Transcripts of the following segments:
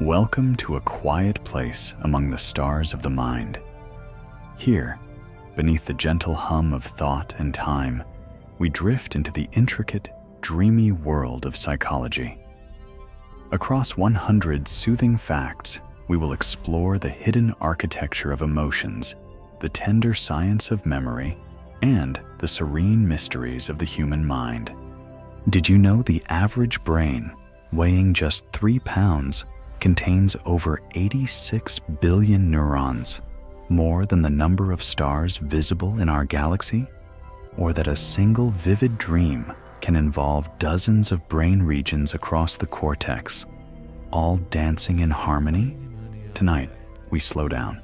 Welcome to a quiet place among the stars of the mind. Here, beneath the gentle hum of thought and time, we drift into the intricate, dreamy world of psychology. Across 100 soothing facts, we will explore the hidden architecture of emotions, the tender science of memory, and the serene mysteries of the human mind. Did you know the average brain, weighing just 3 pounds, contains over 86 billion neurons, more than the number of stars visible in our galaxy? Or that a single vivid dream can involve dozens of brain regions across the cortex, all dancing in harmony? Tonight, we slow down,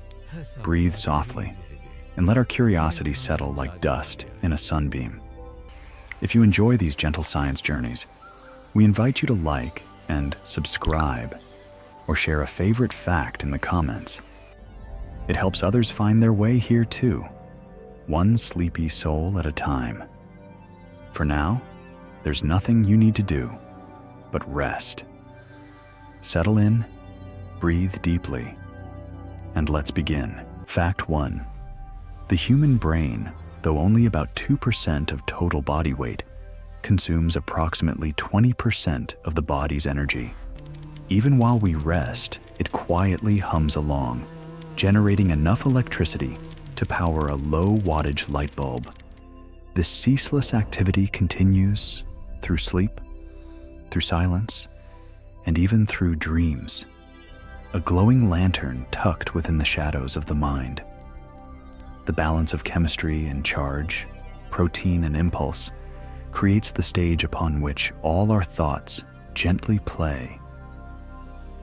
breathe softly, and let our curiosity settle like dust in a sunbeam. If you enjoy these gentle science journeys, we invite you to like and subscribe, or share a favorite fact in the comments. It helps others find their way here too, one sleepy soul at a time. For now, there's nothing you need to do but rest. Settle in, breathe deeply, and let's begin. Fact 1. The human brain, though only about 2% of total body weight, consumes approximately 20% of the body's energy. Even while we rest, it quietly hums along, generating enough electricity to power a low-wattage light bulb. This ceaseless activity continues through sleep, through silence, and even through dreams, a glowing lantern tucked within the shadows of the mind. The balance of chemistry and charge, protein and impulse, creates the stage upon which all our thoughts gently play,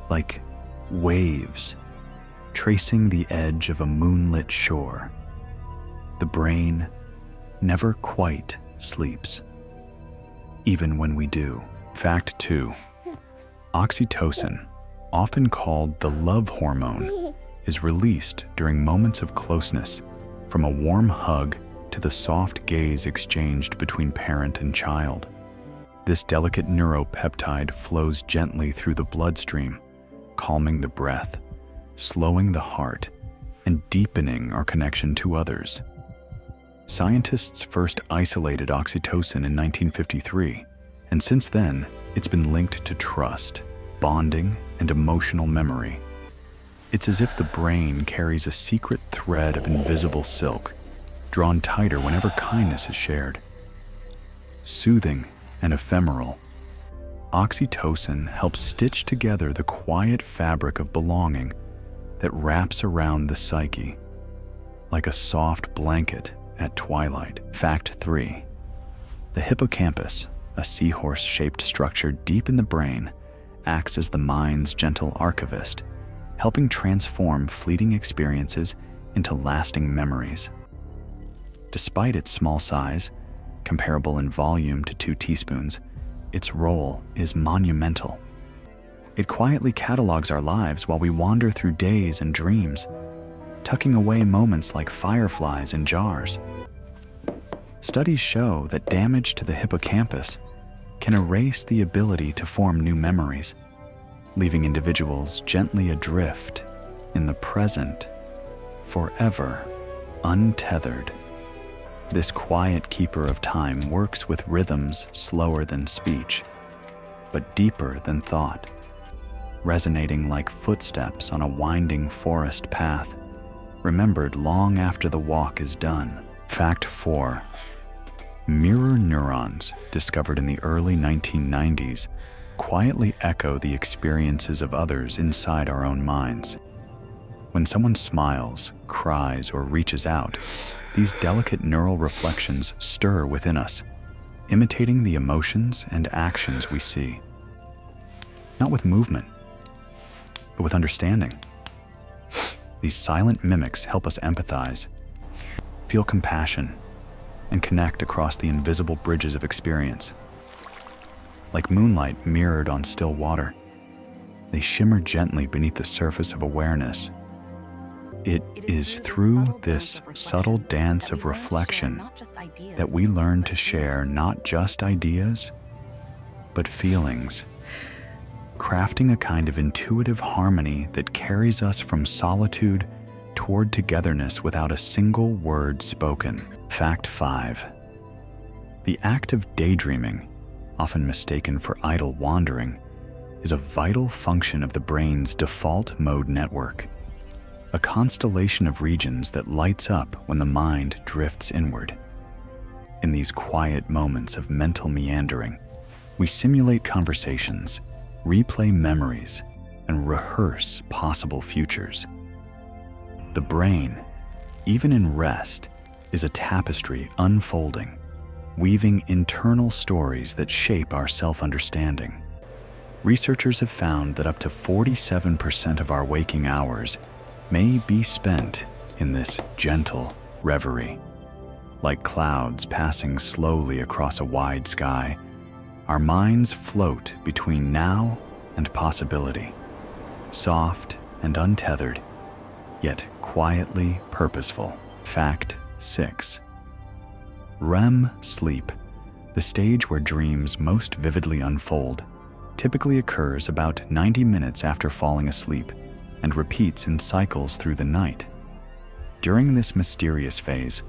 like waves tracing the edge of a moonlit shore. The brain never quite sleeps, even when we do. Fact 2. Oxytocin, often called the love hormone, is released during moments of closeness, from a warm hug to the soft gaze exchanged between parent and child. This delicate neuropeptide flows gently through the bloodstream, calming the breath, slowing the heart, and deepening our connection to others. Scientists first isolated oxytocin in 1953, and since then, it's been linked to trust, bonding, and emotional memory. It's as if the brain carries a secret thread of invisible silk, drawn tighter whenever kindness is shared. Soothing and ephemeral, oxytocin helps stitch together the quiet fabric of belonging that wraps around the psyche, like a soft blanket at twilight. Fact 3. The hippocampus, a seahorse-shaped structure deep in the brain, acts as the mind's gentle archivist, helping transform fleeting experiences into lasting memories. Despite its small size, comparable in volume to 2 teaspoons, its role is monumental. It quietly catalogs our lives while we wander through days and dreams, tucking away moments like fireflies in jars. Studies show that damage to the hippocampus can erase the ability to form new memories, leaving individuals gently adrift in the present, forever untethered. This quiet keeper of time works with rhythms slower than speech, but deeper than thought, resonating like footsteps on a winding forest path, remembered long after the walk is done. Fact 4. Mirror neurons, discovered in the early 1990s, quietly echo the experiences of others inside our own minds. When someone smiles, cries, or reaches out, these delicate neural reflections stir within us, imitating the emotions and actions we see. Not with movement, but with understanding. These silent mimics help us empathize, feel compassion, and connect across the invisible bridges of experience. Like moonlight mirrored on still water, they shimmer gently beneath the surface of awareness. It is through this subtle dance of reflection that we learn to share not just ideas, but feelings, crafting a kind of intuitive harmony that carries us from solitude toward togetherness without a single word spoken. Fact 5. The act of daydreaming, often mistaken for idle wandering, is a vital function of the brain's default mode network, a constellation of regions that lights up when the mind drifts inward. In these quiet moments of mental meandering, we simulate conversations, replay memories, and rehearse possible futures. The brain, even in rest, is a tapestry unfolding, weaving internal stories that shape our self-understanding. Researchers have found that up to 47% of our waking hours may be spent in this gentle reverie. Like clouds passing slowly across a wide sky, our minds float between now and possibility, soft and untethered, yet quietly purposeful. Fact 6. REM sleep, the stage where dreams most vividly unfold, typically occurs about 90 minutes after falling asleep and repeats in cycles through the night. During this mysterious phase,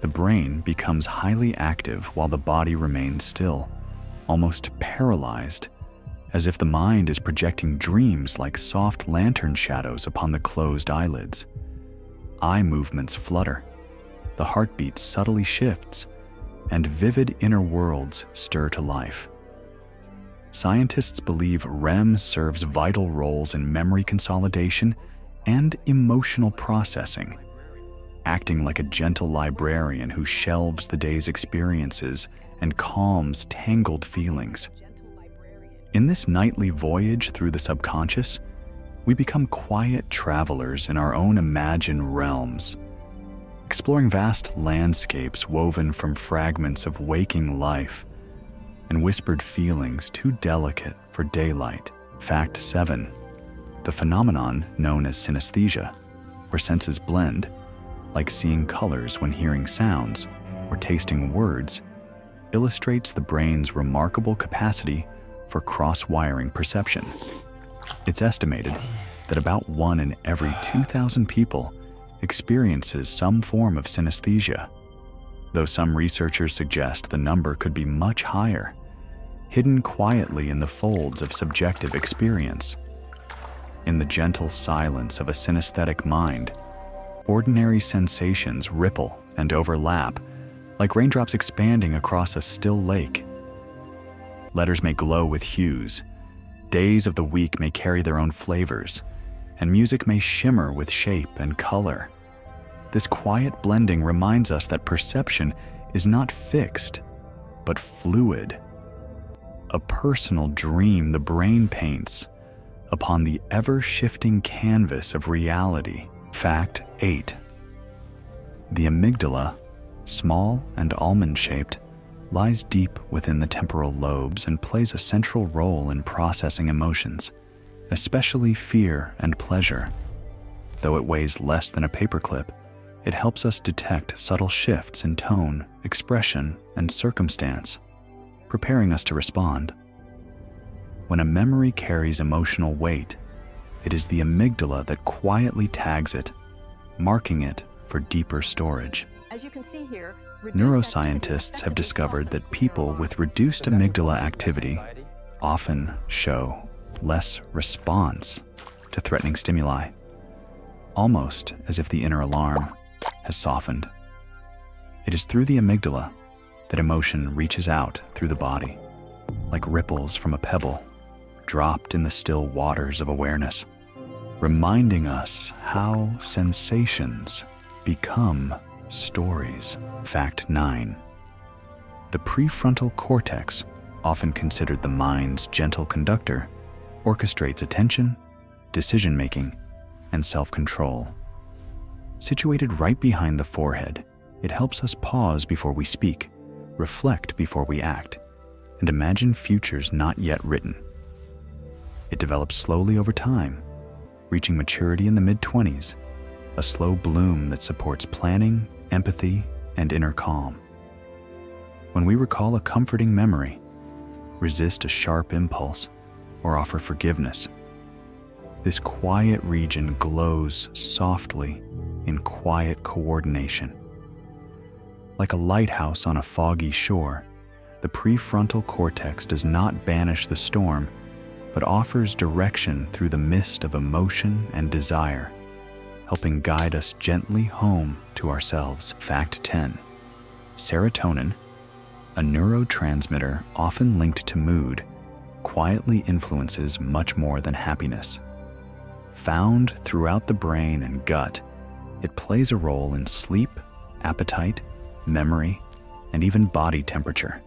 the brain becomes highly active while the body remains still, almost paralyzed, as if the mind is projecting dreams like soft lantern shadows upon the closed eyelids. Eye movements flutter, the heartbeat subtly shifts, and vivid inner worlds stir to life. Scientists believe REM serves vital roles in memory consolidation and emotional processing, acting like a gentle librarian who shelves the day's experiences and calms tangled feelings. In this nightly voyage through the subconscious, we become quiet travelers in our own imagined realms, exploring vast landscapes woven from fragments of waking life and whispered feelings too delicate for daylight. Fact 7. The phenomenon known as synesthesia, where senses blend, like seeing colors when hearing sounds or tasting words, illustrates the brain's remarkable capacity for cross-wiring perception. It's estimated that about 1 in every 2,000 people experiences some form of synesthesia, though some researchers suggest the number could be much higher, hidden quietly in the folds of subjective experience. In the gentle silence of a synesthetic mind, ordinary sensations ripple and overlap, like raindrops expanding across a still lake. Letters may glow with hues, days of the week may carry their own flavors, and music may shimmer with shape and color. This quiet blending reminds us that perception is not fixed, but fluid. A personal dream the brain paints upon the ever-shifting canvas of reality. Fact 8. The amygdala, small and almond-shaped, lies deep within the temporal lobes and plays a central role in processing emotions, especially fear and pleasure. Though it weighs less than a paperclip, it helps us detect subtle shifts in tone, expression, and circumstance, preparing us to respond. When a memory carries emotional weight, it is the amygdala that quietly tags it, marking it for deeper storage. As you can see here, neuroscientists have discovered that people with reduced amygdala activity often show less response to threatening stimuli, almost as if the inner alarm has softened. It is through the amygdala that emotion reaches out through the body, like ripples from a pebble dropped in the still waters of awareness, reminding us how sensations become stories. Fact 9. The prefrontal cortex, often considered the mind's gentle conductor, orchestrates attention, decision-making, and self-control. Situated right behind the forehead, it helps us pause before we speak, reflect before we act, and imagine futures not yet written. It develops slowly over time, reaching maturity in the mid-20s, a slow bloom that supports planning, empathy, and inner calm. When we recall a comforting memory, resist a sharp impulse, or offer forgiveness. This quiet region glows softly in quiet coordination. Like a lighthouse on a foggy shore, the prefrontal cortex does not banish the storm, but offers direction through the mist of emotion and desire, helping guide us gently home to ourselves. Fact 10. Serotonin, a neurotransmitter often linked to mood, quietly influences much more than happiness. Found throughout the brain and gut, it plays a role in sleep, appetite, memory, and even body temperature.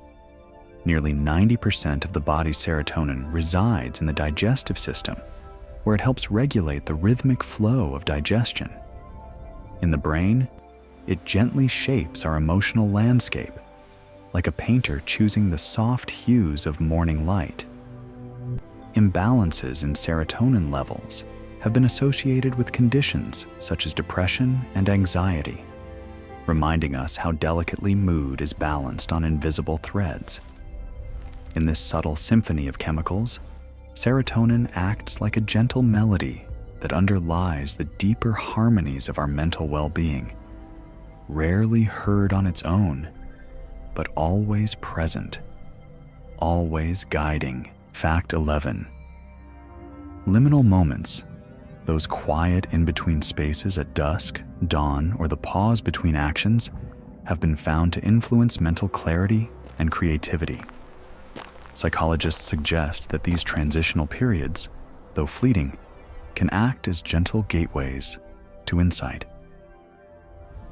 Nearly 90% of the body's serotonin resides in the digestive system, where it helps regulate the rhythmic flow of digestion. In the brain, it gently shapes our emotional landscape, like a painter choosing the soft hues of morning light. Imbalances in serotonin levels have been associated with conditions such as depression and anxiety, reminding us how delicately mood is balanced on invisible threads. In this subtle symphony of chemicals, serotonin acts like a gentle melody that underlies the deeper harmonies of our mental well-being, rarely heard on its own, but always present, always guiding. Fact 11. Liminal moments, those quiet in-between spaces at dusk, dawn, or the pause between actions, have been found to influence mental clarity and creativity. Psychologists suggest that these transitional periods, though fleeting, can act as gentle gateways to insight.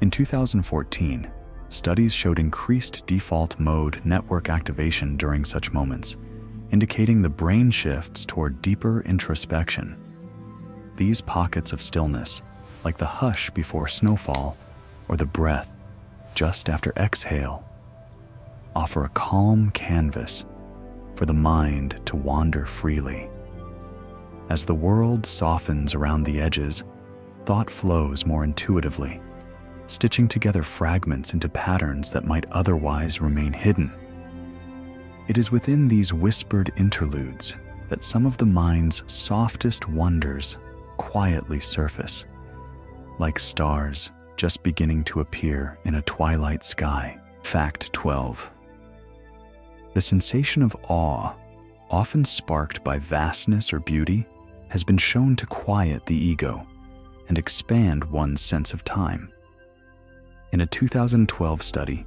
In 2014, studies showed increased default mode network activation during such moments, indicating the brain shifts toward deeper introspection. These pockets of stillness, like the hush before snowfall or the breath just after exhale, offer a calm canvas for the mind to wander freely. As the world softens around the edges, thought flows more intuitively, stitching together fragments into patterns that might otherwise remain hidden. It is within these whispered interludes that some of the mind's softest wonders quietly surface, like stars just beginning to appear in a twilight sky. Fact 12. The sensation of awe, often sparked by vastness or beauty, has been shown to quiet the ego and expand one's sense of time. In a 2012 study,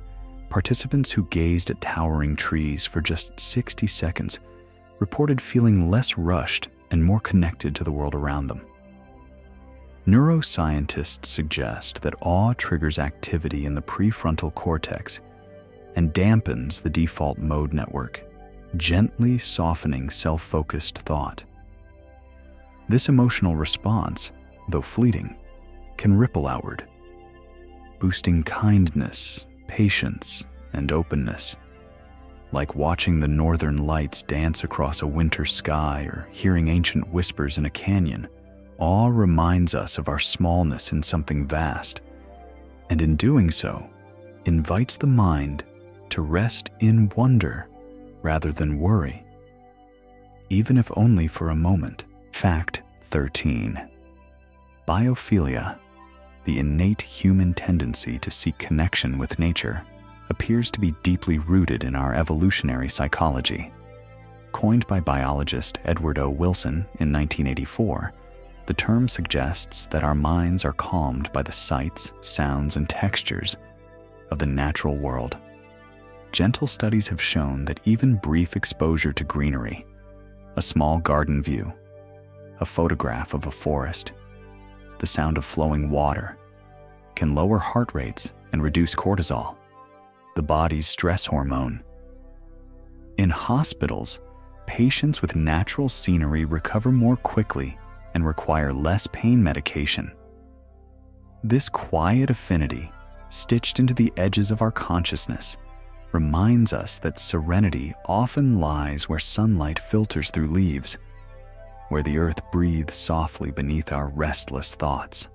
participants who gazed at towering trees for just 60 seconds reported feeling less rushed and more connected to the world around them. Neuroscientists suggest that awe triggers activity in the prefrontal cortex and dampens the default mode network, gently softening self-focused thought. This emotional response, though fleeting, can ripple outward, boosting kindness, patience, and openness. Like watching the northern lights dance across a winter sky or hearing ancient whispers in a canyon, awe reminds us of our smallness in something vast, and in doing so, invites the mind to rest in wonder rather than worry, even if only for a moment. Fact 13. Biophilia, the innate human tendency to seek connection with nature, appears to be deeply rooted in our evolutionary psychology. Coined by biologist Edward O. Wilson in 1984, the term suggests that our minds are calmed by the sights, sounds, and textures of the natural world. Gentle studies have shown that even brief exposure to greenery, a small garden view, a photograph of a forest, the sound of flowing water, can lower heart rates and reduce cortisol, the body's stress hormone. In hospitals, patients with natural scenery recover more quickly and require less pain medication. This quiet affinity, stitched into the edges of our consciousness, reminds us that serenity often lies where sunlight filters through leaves, where the earth breathes softly beneath our restless thoughts.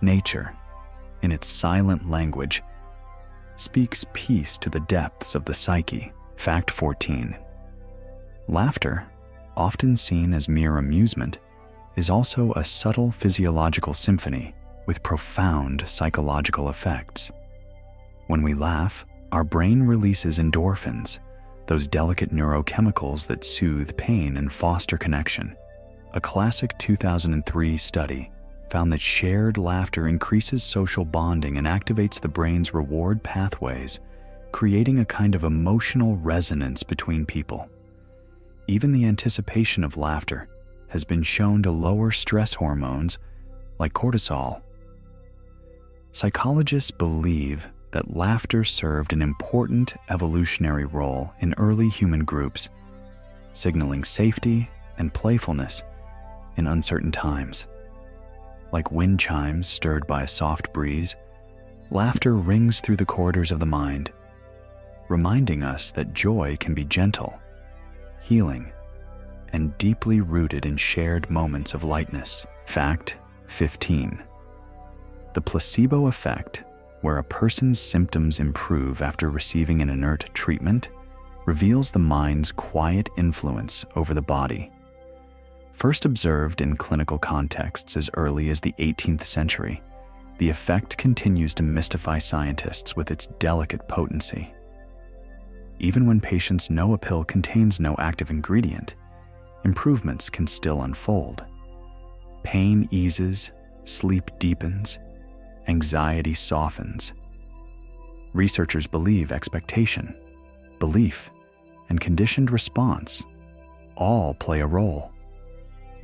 Nature, in its silent language, speaks peace to the depths of the psyche. Fact 14. Laughter, often seen as mere amusement, is also a subtle physiological symphony with profound psychological effects. When we laugh, our brain releases endorphins, those delicate neurochemicals that soothe pain and foster connection. A classic 2003 study found that shared laughter increases social bonding and activates the brain's reward pathways, creating a kind of emotional resonance between people. Even the anticipation of laughter has been shown to lower stress hormones like cortisol. Psychologists believe that laughter served an important evolutionary role in early human groups, signaling safety and playfulness in uncertain times. Like wind chimes stirred by a soft breeze, laughter rings through the corridors of the mind, reminding us that joy can be gentle, healing, and deeply rooted in shared moments of lightness. Fact 15. The placebo effect, where a person's symptoms improve after receiving an inert treatment, reveals the mind's quiet influence over the body. First observed in clinical contexts as early as the 18th century, the effect continues to mystify scientists with its delicate potency. Even when patients know a pill contains no active ingredient, improvements can still unfold. Pain eases, sleep deepens, anxiety softens. Researchers believe expectation, belief, and conditioned response all play a role,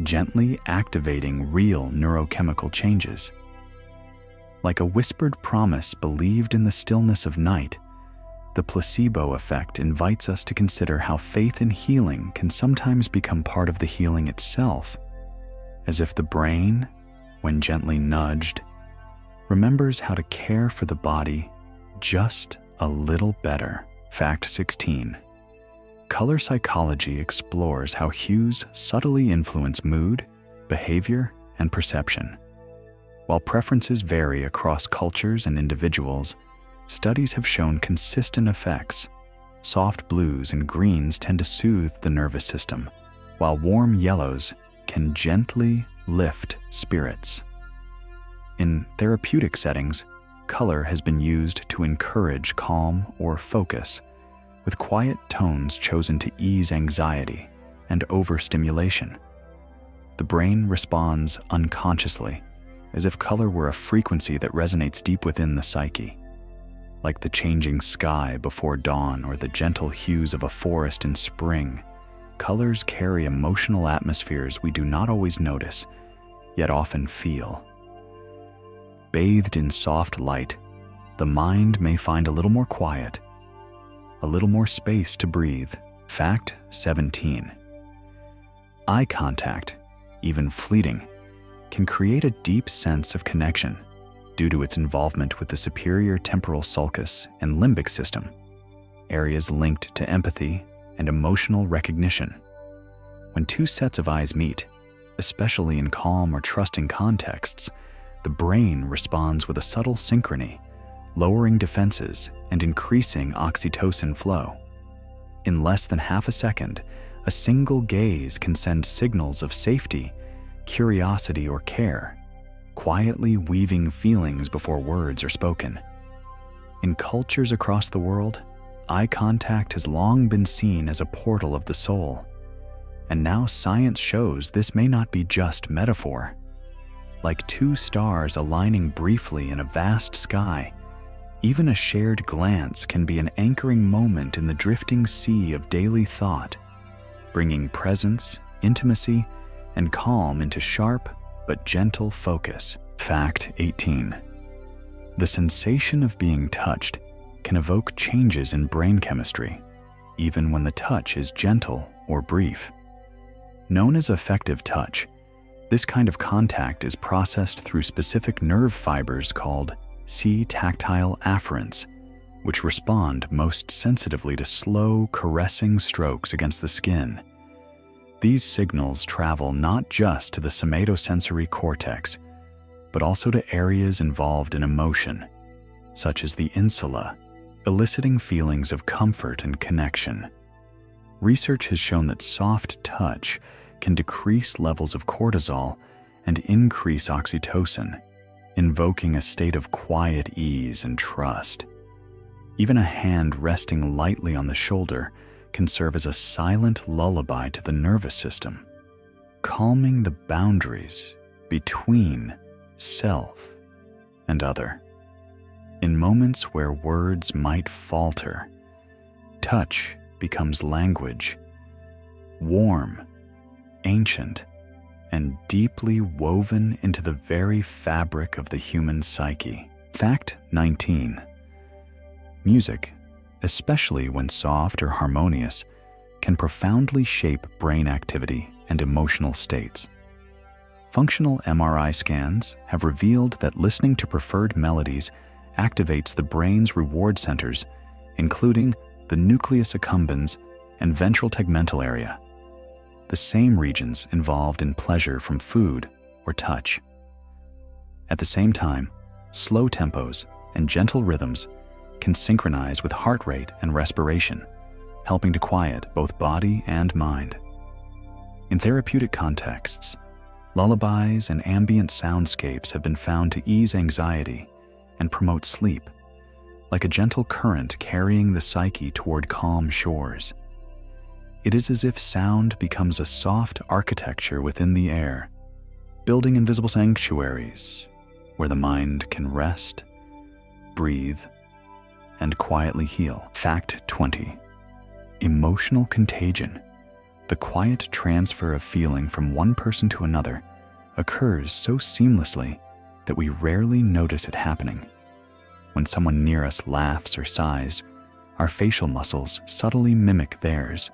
gently activating real neurochemical changes. Like a whispered promise believed in the stillness of night, the placebo effect invites us to consider how faith in healing can sometimes become part of the healing itself, as if the brain, when gently nudged, remembers how to care for the body just a little better. Fact 16. Color psychology explores how hues subtly influence mood, behavior, and perception. While preferences vary across cultures and individuals, studies have shown consistent effects. Soft blues and greens tend to soothe the nervous system, while warm yellows can gently lift spirits. In therapeutic settings, color has been used to encourage calm or focus, with quiet tones chosen to ease anxiety and overstimulation. The brain responds unconsciously, as if color were a frequency that resonates deep within the psyche. Like the changing sky before dawn or the gentle hues of a forest in spring, colors carry emotional atmospheres we do not always notice, yet often feel. Bathed in soft light, the mind may find a little more quiet, a little more space to breathe. Fact 17. Eye contact, even fleeting, can create a deep sense of connection due to its involvement with the superior temporal sulcus and limbic system, areas linked to empathy and emotional recognition. When two sets of eyes meet, especially in calm or trusting contexts, the brain responds with a subtle synchrony, lowering defenses and increasing oxytocin flow. In less than half a second, a single gaze can send signals of safety, curiosity, or care, quietly weaving feelings before words are spoken. In cultures across the world, eye contact has long been seen as a portal of the soul, and now science shows this may not be just metaphor. Like two stars aligning briefly in a vast sky, even a shared glance can be an anchoring moment in the drifting sea of daily thought, bringing presence, intimacy, and calm into sharp but gentle focus. Fact 18. The sensation of being touched can evoke changes in brain chemistry, even when the touch is gentle or brief. Known as affective touch, this kind of contact is processed through specific nerve fibers called C-tactile afferents, which respond most sensitively to slow, caressing strokes against the skin. These signals travel not just to the somatosensory cortex, but also to areas involved in emotion, such as the insula, eliciting feelings of comfort and connection. Research has shown that soft touch can decrease levels of cortisol and increase oxytocin, invoking a state of quiet ease and trust. Even a hand resting lightly on the shoulder can serve as a silent lullaby to the nervous system, calming the boundaries between self and other. In moments where words might falter, touch becomes language, warm, ancient, and deeply woven into the very fabric of the human psyche. Fact 19. Music, especially when soft or harmonious, can profoundly shape brain activity and emotional states. Functional MRI scans have revealed that listening to preferred melodies activates the brain's reward centers, including the nucleus accumbens and ventral tegmental area, the same regions involved in pleasure from food or touch. At the same time, slow tempos and gentle rhythms can synchronize with heart rate and respiration, helping to quiet both body and mind. In therapeutic contexts, lullabies and ambient soundscapes have been found to ease anxiety and promote sleep, like a gentle current carrying the psyche toward calm shores. It is as if sound becomes a soft architecture within the air, building invisible sanctuaries where the mind can rest, breathe, and quietly heal. Fact 20. Emotional contagion, the quiet transfer of feeling from one person to another, occurs so seamlessly that we rarely notice it happening. When someone near us laughs or sighs, our facial muscles subtly mimic theirs,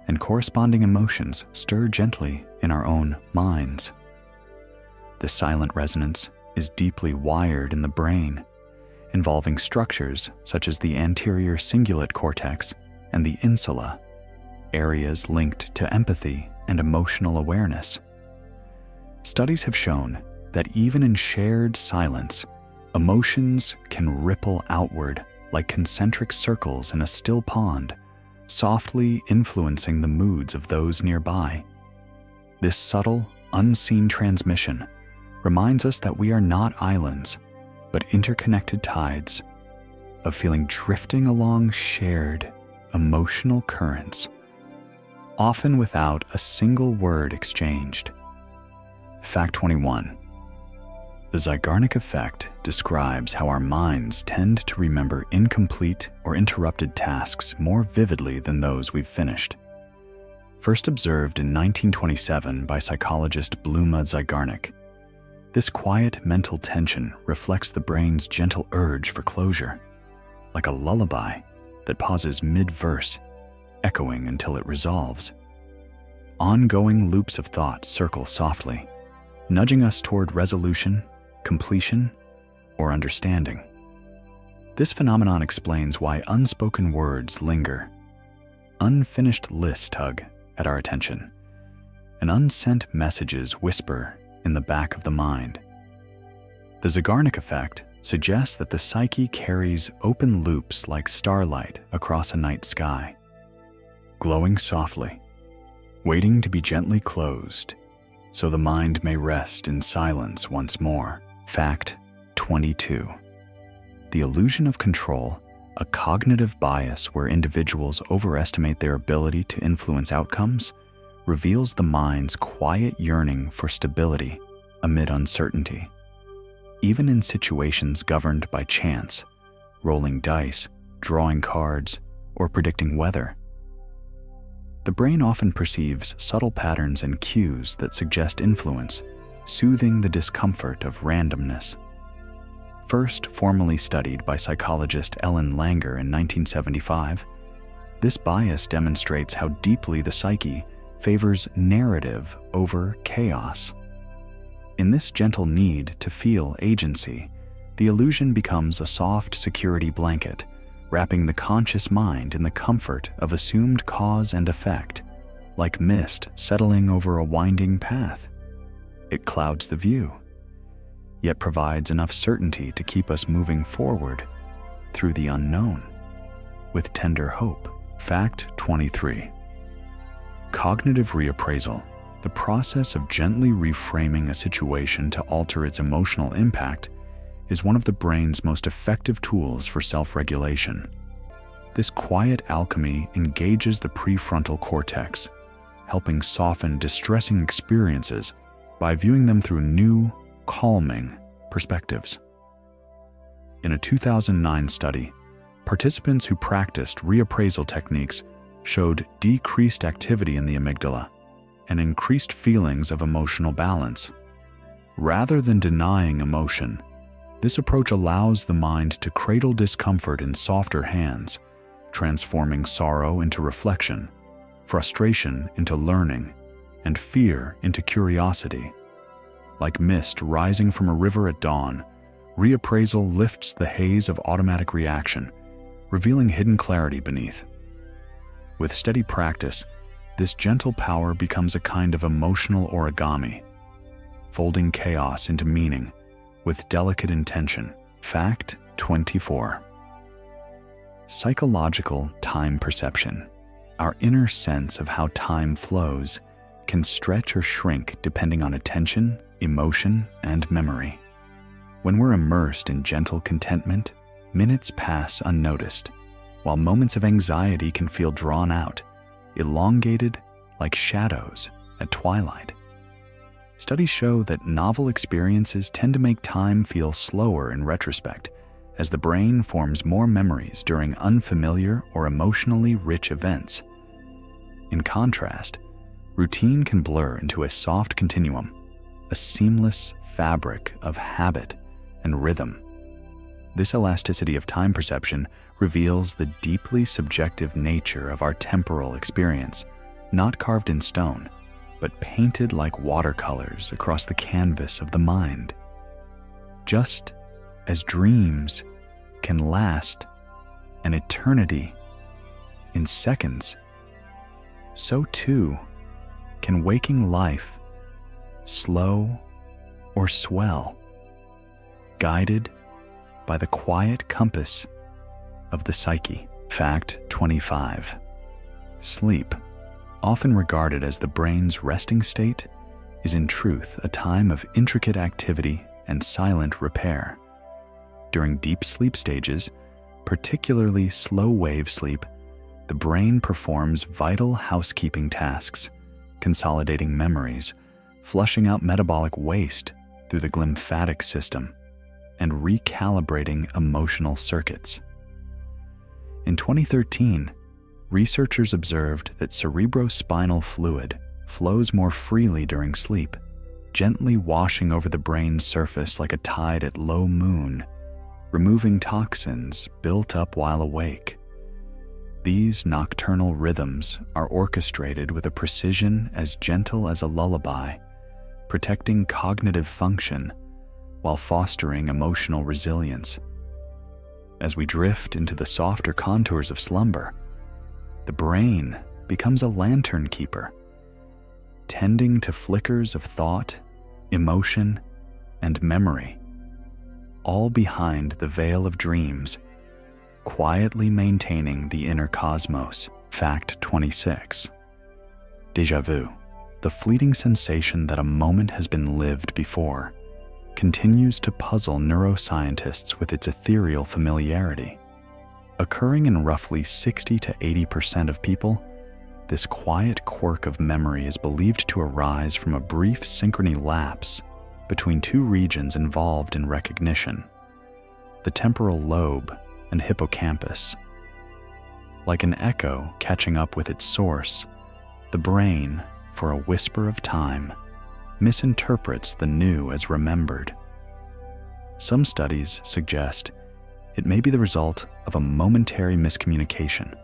and corresponding emotions stir gently in our own minds. The silent resonance is deeply wired in the brain, involving structures such as the anterior cingulate cortex and the insula, areas linked to empathy and emotional awareness. Studies have shown that even in shared silence, emotions can ripple outward like concentric circles in a still pond, softly influencing the moods of those nearby. This subtle, unseen transmission reminds us that we are not islands, but interconnected tides, of feeling drifting along shared, emotional currents, often without a single word exchanged. Fact 21. The Zeigarnik effect describes how our minds tend to remember incomplete or interrupted tasks more vividly than those we've finished. First observed in 1927 by psychologist Bluma Zeigarnik, this quiet mental tension reflects the brain's gentle urge for closure, like a lullaby that pauses mid-verse, echoing until it resolves. Ongoing loops of thought circle softly, nudging us toward resolution, completion, or understanding. This phenomenon explains why unspoken words linger, unfinished lists tug at our attention, and unsent messages whisper in the back of the mind. The Zeigarnik effect suggests that the psyche carries open loops like starlight across a night sky, glowing softly, waiting to be gently closed so the mind may rest in silence once more. Fact 22. The illusion of control, a cognitive bias where individuals overestimate their ability to influence outcomes, reveals the mind's quiet yearning for stability amid uncertainty. Even in situations governed by chance, rolling dice, drawing cards, or predicting weather, the brain often perceives subtle patterns and cues that suggest influence, soothing the discomfort of randomness. First formally studied by psychologist Ellen Langer in 1975, this bias demonstrates how deeply the psyche favors narrative over chaos. In this gentle need to feel agency, the illusion becomes a soft security blanket, wrapping the conscious mind in the comfort of assumed cause and effect, like mist settling over a winding path. It clouds the view, yet provides enough certainty to keep us moving forward through the unknown with tender hope. Fact 23. Cognitive reappraisal, the process of gently reframing a situation to alter its emotional impact, is one of the brain's most effective tools for self-regulation. This quiet alchemy engages the prefrontal cortex, helping soften distressing experiences by viewing them through new, calming perspectives. In a 2009 study, participants who practiced reappraisal techniques showed decreased activity in the amygdala and increased feelings of emotional balance. Rather than denying emotion, this approach allows the mind to cradle discomfort in softer hands, transforming sorrow into reflection, frustration into learning, and fear into curiosity. Like mist rising from a river at dawn, reappraisal lifts the haze of automatic reaction, revealing hidden clarity beneath. With steady practice, this gentle power becomes a kind of emotional origami, folding chaos into meaning with delicate intention. Fact 24. Psychological time perception. Our inner sense of how time flows can stretch or shrink depending on attention, emotion, and memory. When we're immersed in gentle contentment, minutes pass unnoticed, while moments of anxiety can feel drawn out, elongated like shadows at twilight. Studies show that novel experiences tend to make time feel slower in retrospect, as the brain forms more memories during unfamiliar or emotionally rich events. In contrast, routine can blur into a soft continuum, a seamless fabric of habit and rhythm. This elasticity of time perception reveals the deeply subjective nature of our temporal experience, not carved in stone, but painted like watercolors across the canvas of the mind. Just as dreams can last an eternity in seconds, so too can waking life slow or swell, guided by the quiet compass of the psyche. Fact 25. Sleep, often regarded as the brain's resting state, is in truth a time of intricate activity and silent repair. During deep sleep stages, particularly slow-wave sleep, the brain performs vital housekeeping tasks, consolidating memories, flushing out metabolic waste through the glymphatic system, and recalibrating emotional circuits. In 2013, researchers observed that cerebrospinal fluid flows more freely during sleep, gently washing over the brain's surface like a tide at low moon, removing toxins built up while awake. These nocturnal rhythms are orchestrated with a precision as gentle as a lullaby, protecting cognitive function while fostering emotional resilience. As we drift into the softer contours of slumber, the brain becomes a lantern keeper, tending to flickers of thought, emotion, and memory, all behind the veil of dreams, quietly maintaining the inner cosmos. Fact 26. Déjà vu, the fleeting sensation that a moment has been lived before, continues to puzzle neuroscientists with its ethereal familiarity. Occurring in roughly 60 to 80% of people, this quiet quirk of memory is believed to arise from a brief synchrony lapse between two regions involved in recognition, the temporal lobe and hippocampus. Like an echo catching up with its source, the brain, for a whisper of time, misinterprets the new as remembered. Some studies suggest it may be the result of a momentary miscommunication,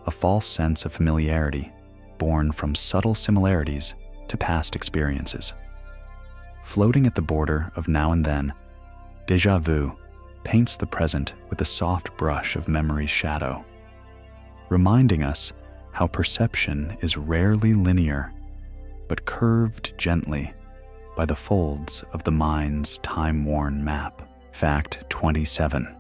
a false sense of familiarity born from subtle similarities to past experiences. Floating at the border of now and then, déjà vu paints the present with a soft brush of memory's shadow, reminding us how perception is rarely linear, but curved gently by the folds of the mind's time-worn map. Fact 27.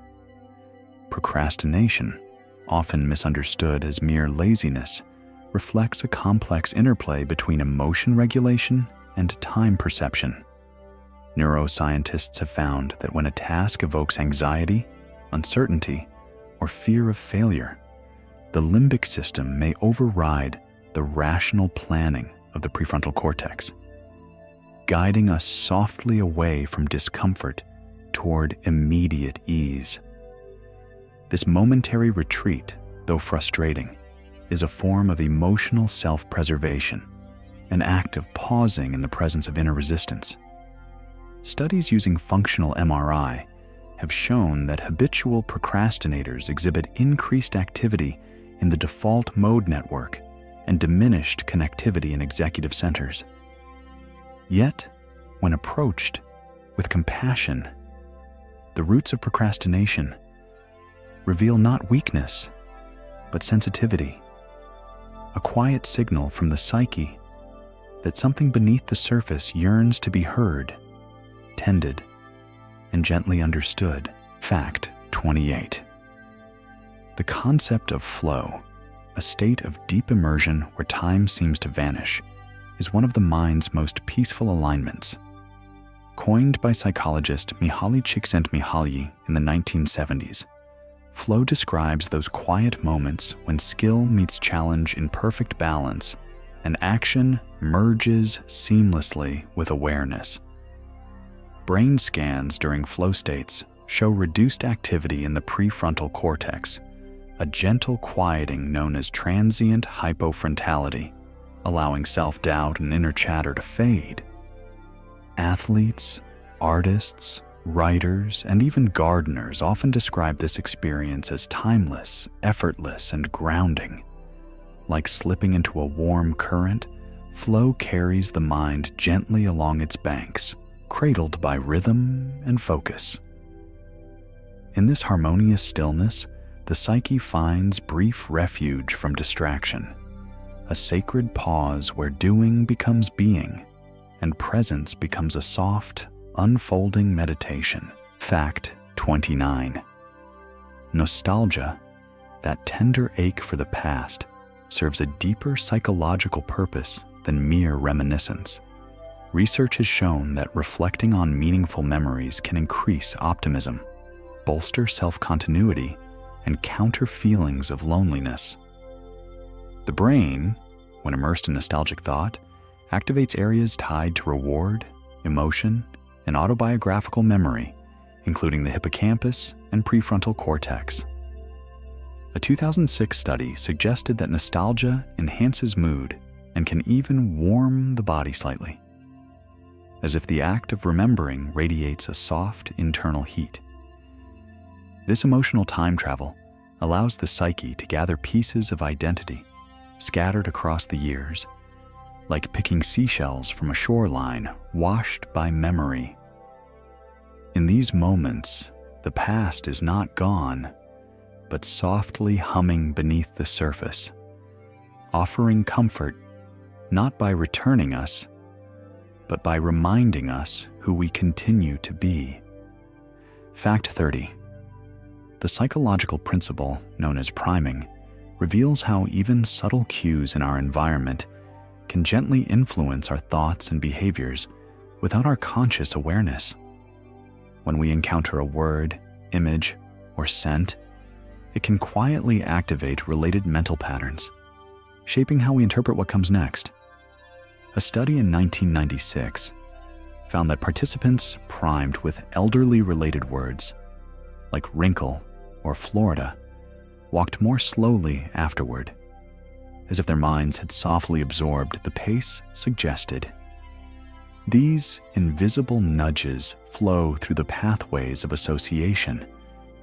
Procrastination, often misunderstood as mere laziness, reflects a complex interplay between emotion regulation and time perception. Neuroscientists have found that when a task evokes anxiety, uncertainty, or fear of failure, the limbic system may override the rational planning of the prefrontal cortex, guiding us softly away from discomfort toward immediate ease. This momentary retreat, though frustrating, is a form of emotional self-preservation, an act of pausing in the presence of inner resistance. Studies using functional MRI have shown that habitual procrastinators exhibit increased activity in the default mode network and diminished connectivity in executive centers. Yet, when approached with compassion, the roots of procrastination reveal not weakness, but sensitivity, a quiet signal from the psyche that something beneath the surface yearns to be heard, tended, and gently understood. Fact 28. The concept of flow, a state of deep immersion where time seems to vanish, is one of the mind's most peaceful alignments. Coined by psychologist Mihaly Csikszentmihalyi in the 1970s, flow describes those quiet moments when skill meets challenge in perfect balance and action merges seamlessly with awareness. Brain scans during flow states show reduced activity in the prefrontal cortex, a gentle quieting known as transient hypofrontality, allowing self-doubt and inner chatter to fade. Athletes, artists, writers, and even gardeners often describe this experience as timeless, effortless, and grounding. Like slipping into a warm current, flow carries the mind gently along its banks, cradled by rhythm and focus. In this harmonious stillness, the psyche finds brief refuge from distraction, a sacred pause where doing becomes being, and presence becomes a soft, unfolding meditation. Fact 29. Nostalgia, that tender ache for the past, serves a deeper psychological purpose than mere reminiscence. Research has shown that reflecting on meaningful memories can increase optimism, bolster self-continuity, and counter feelings of loneliness. The brain, when immersed in nostalgic thought, activates areas tied to reward, emotion, and autobiographical memory, including the hippocampus and prefrontal cortex. A 2006 study suggested that nostalgia enhances mood and can even warm the body slightly, as if the act of remembering radiates a soft internal heat. This emotional time travel allows the psyche to gather pieces of identity scattered across the years, like picking seashells from a shoreline washed by memory. In these moments, the past is not gone, but softly humming beneath the surface, offering comfort not by returning us, but by reminding us who we continue to be. Fact 30. The psychological principle known as priming reveals how even subtle cues in our environment can gently influence our thoughts and behaviors without our conscious awareness. When we encounter a word, image, or scent, it can quietly activate related mental patterns, shaping how we interpret what comes next. A study in 1996 found that participants primed with elderly-related words, like wrinkle or Florida, walked more slowly afterward, as if their minds had softly absorbed the pace suggested. These invisible nudges flow through the pathways of association,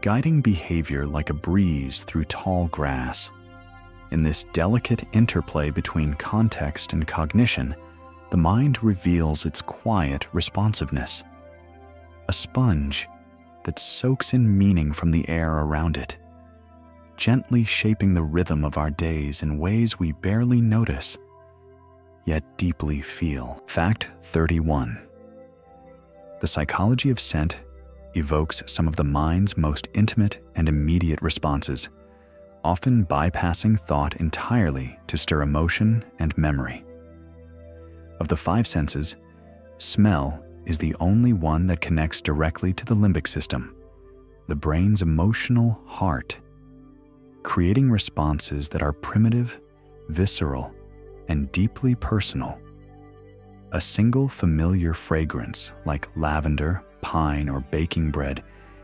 guiding behavior like a breeze through tall grass. In this delicate interplay between context and cognition, the mind reveals its quiet responsiveness, a sponge that soaks in meaning from the air around it, gently shaping the rhythm of our days in ways we barely notice, yet deeply feel. Fact 31. The psychology of scent evokes some of the mind's most intimate and immediate responses, often bypassing thought entirely to stir emotion and memory. Of the five senses, smell is the only one that connects directly to the limbic system, the brain's emotional heart, creating responses that are primitive, visceral, and deeply personal. A single familiar fragrance like lavender, pine, or baking bread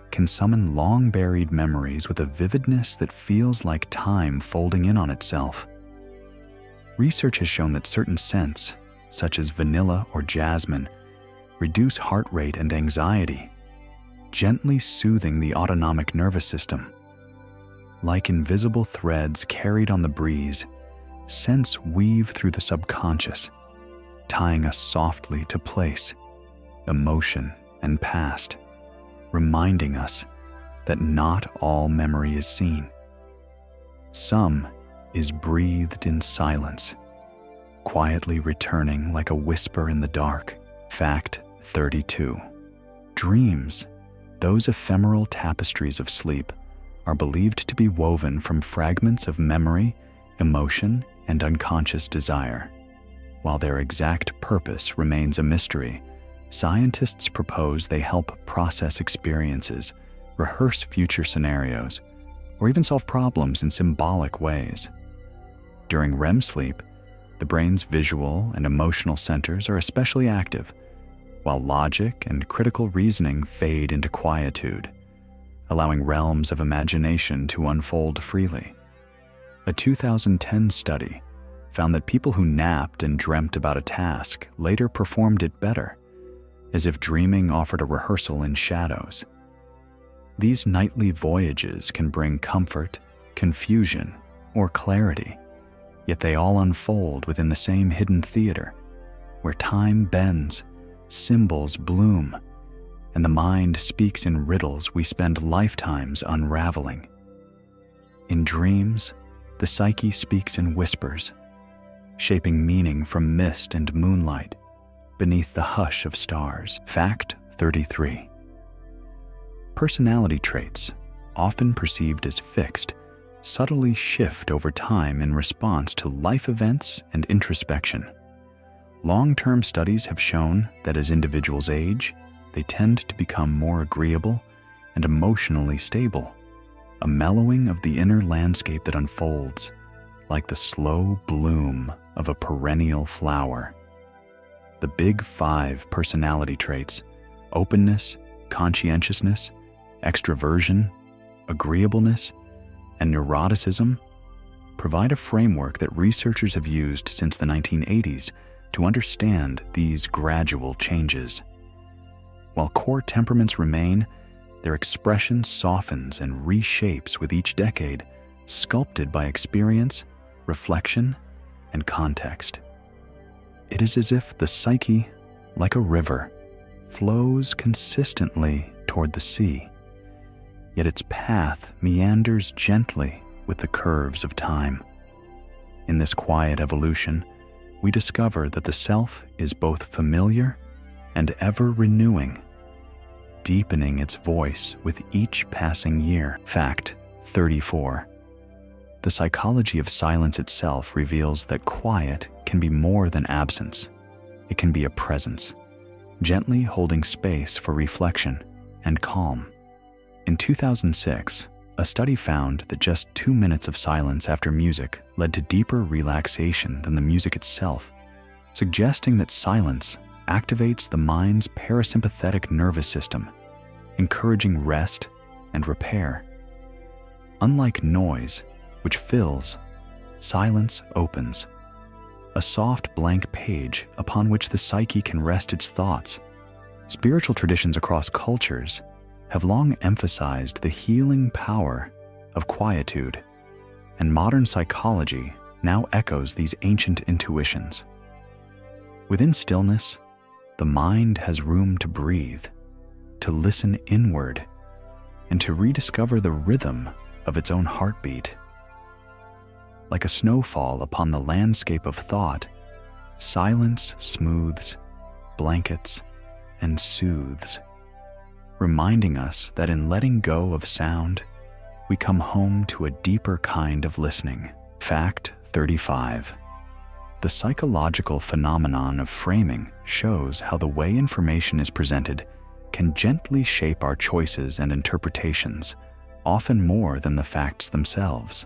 can summon long-buried memories with a vividness that feels like time folding in on itself. Research has shown that certain scents, such as vanilla or jasmine, reduce heart rate and anxiety, gently soothing the autonomic nervous system. Like invisible threads carried on the breeze, scents weave through the subconscious, tying us softly to place, emotion, and past, reminding us that not all memory is seen. Some is breathed in silence, quietly returning like a whisper in the dark. Fact 32. Dreams, those ephemeral tapestries of sleep, are believed to be woven from fragments of memory, emotion, and unconscious desire. While their exact purpose remains a mystery, scientists propose they help process experiences, rehearse future scenarios, or even solve problems in symbolic ways. During REM sleep, the brain's visual and emotional centers are especially active, while logic and critical reasoning fade into quietude, allowing realms of imagination to unfold freely. A 2010 study found that people who napped and dreamt about a task later performed it better, as if dreaming offered a rehearsal in shadows. These nightly voyages can bring comfort, confusion, or clarity, yet they all unfold within the same hidden theater, where time bends, symbols bloom, and the mind speaks in riddles we spend lifetimes unraveling. In dreams, the psyche speaks in whispers, shaping meaning from mist and moonlight beneath the hush of stars. Fact 33. Personality traits, often perceived as fixed, subtly shift over time in response to life events and introspection. Long-term studies have shown that as individuals age, they tend to become more agreeable and emotionally stable, a mellowing of the inner landscape that unfolds like the slow bloom of a perennial flower. The big five personality traits, openness, conscientiousness, extroversion, agreeableness, and neuroticism, provide a framework that researchers have used since the 1980s to understand these gradual changes. While core temperaments remain, their expression softens and reshapes with each decade, sculpted by experience, reflection, and context. It is as if the psyche, like a river, flows consistently toward the sea, yet its path meanders gently with the curves of time. In this quiet evolution, we discover that the self is both familiar and ever-renewing, deepening its voice with each passing year. Fact 34. The psychology of silence itself reveals that quiet can be more than absence. It can be a presence, gently holding space for reflection and calm. In 2006, a study found that just 2 minutes of silence after music led to deeper relaxation than the music itself, suggesting that silence activates the mind's parasympathetic nervous system, encouraging rest and repair. Unlike noise, which fills, silence opens, a soft blank page upon which the psyche can rest its thoughts. Spiritual traditions across cultures have long emphasized the healing power of quietude, and modern psychology now echoes these ancient intuitions. Within stillness, the mind has room to breathe, to listen inward, and to rediscover the rhythm of its own heartbeat. Like a snowfall upon the landscape of thought, silence smooths, blankets, and soothes, reminding us that in letting go of sound, we come home to a deeper kind of listening. Fact 35. The psychological phenomenon of framing shows how the way information is presented can gently shape our choices and interpretations, often more than the facts themselves.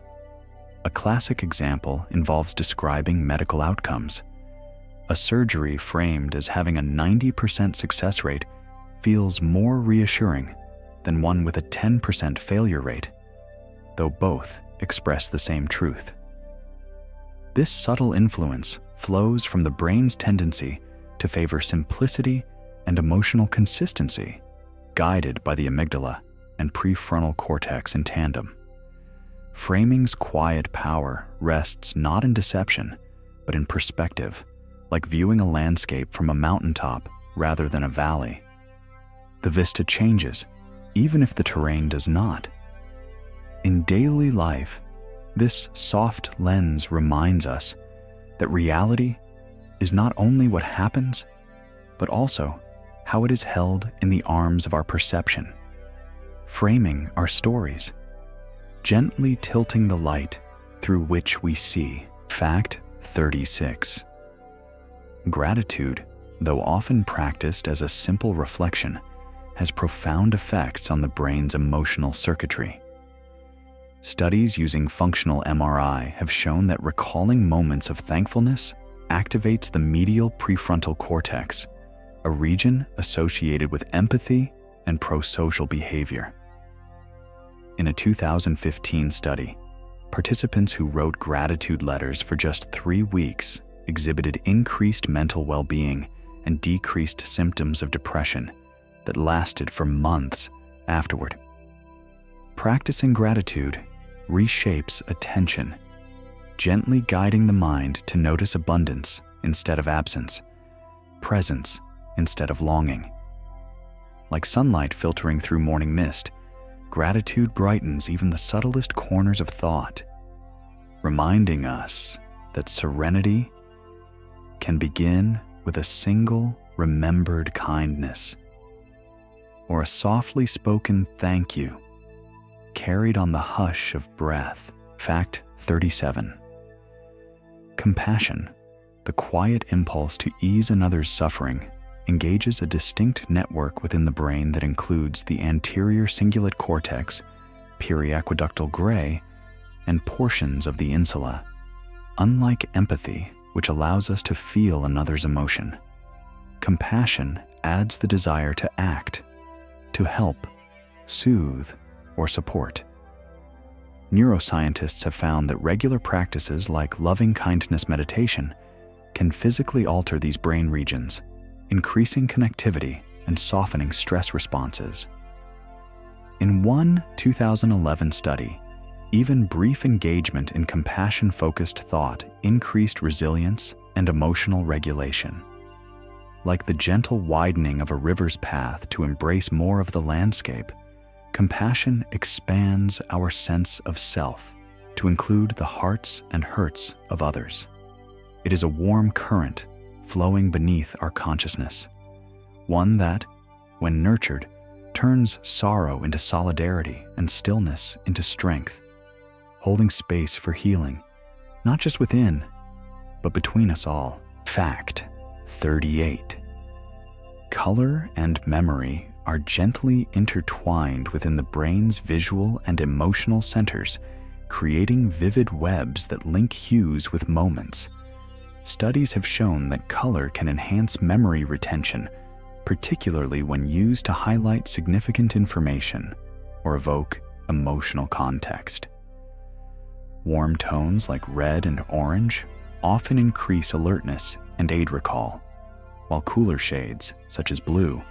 A classic example involves describing medical outcomes. A surgery framed as having a 90% success rate feels more reassuring than one with a 10% failure rate, though both express the same truth. This subtle influence flows from the brain's tendency to favor simplicity and emotional consistency, guided by the amygdala and prefrontal cortex in tandem. Framing's quiet power rests not in deception, but in perspective, like viewing a landscape from a mountaintop rather than a valley. The vista changes, even if the terrain does not. In daily life, this soft lens reminds us that reality is not only what happens, but also how it is held in the arms of our perception, framing our stories, gently tilting the light through which we see. Fact 36. Gratitude, though often practiced as a simple reflection, has profound effects on the brain's emotional circuitry. Studies using functional MRI have shown that recalling moments of thankfulness activates the medial prefrontal cortex, a region associated with empathy and prosocial behavior. In a 2015 study, participants who wrote gratitude letters for just 3 weeks exhibited increased mental well-being and decreased symptoms of depression that lasted for months afterward. Practicing gratitude reshapes attention, gently guiding the mind to notice abundance instead of absence, presence instead of longing. Like sunlight filtering through morning mist, gratitude brightens even the subtlest corners of thought, reminding us that serenity can begin with a single remembered kindness or a softly spoken thank you carried on the hush of breath. Fact 37. Compassion, the quiet impulse to ease another's suffering, engages a distinct network within the brain that includes the anterior cingulate cortex, periaqueductal gray, and portions of the insula. Unlike empathy, which allows us to feel another's emotion, compassion adds the desire to act, to help, soothe, or support. Neuroscientists have found that regular practices like loving kindness meditation can physically alter these brain regions, increasing connectivity and softening stress responses. In one 2011 study, even brief engagement in compassion-focused thought increased resilience and emotional regulation. Like the gentle widening of a river's path to embrace more of the landscape, compassion expands our sense of self to include the hearts and hurts of others. It is a warm current flowing beneath our consciousness, one that, when nurtured, turns sorrow into solidarity and stillness into strength, holding space for healing, not just within, but between us all. Fact 38. Color and memory are gently intertwined within the brain's visual and emotional centers, creating vivid webs that link hues with moments. Studies have shown that color can enhance memory retention, particularly when used to highlight significant information or evoke emotional context. Warm tones like red and orange often increase alertness and aid recall, while cooler shades, such as blue,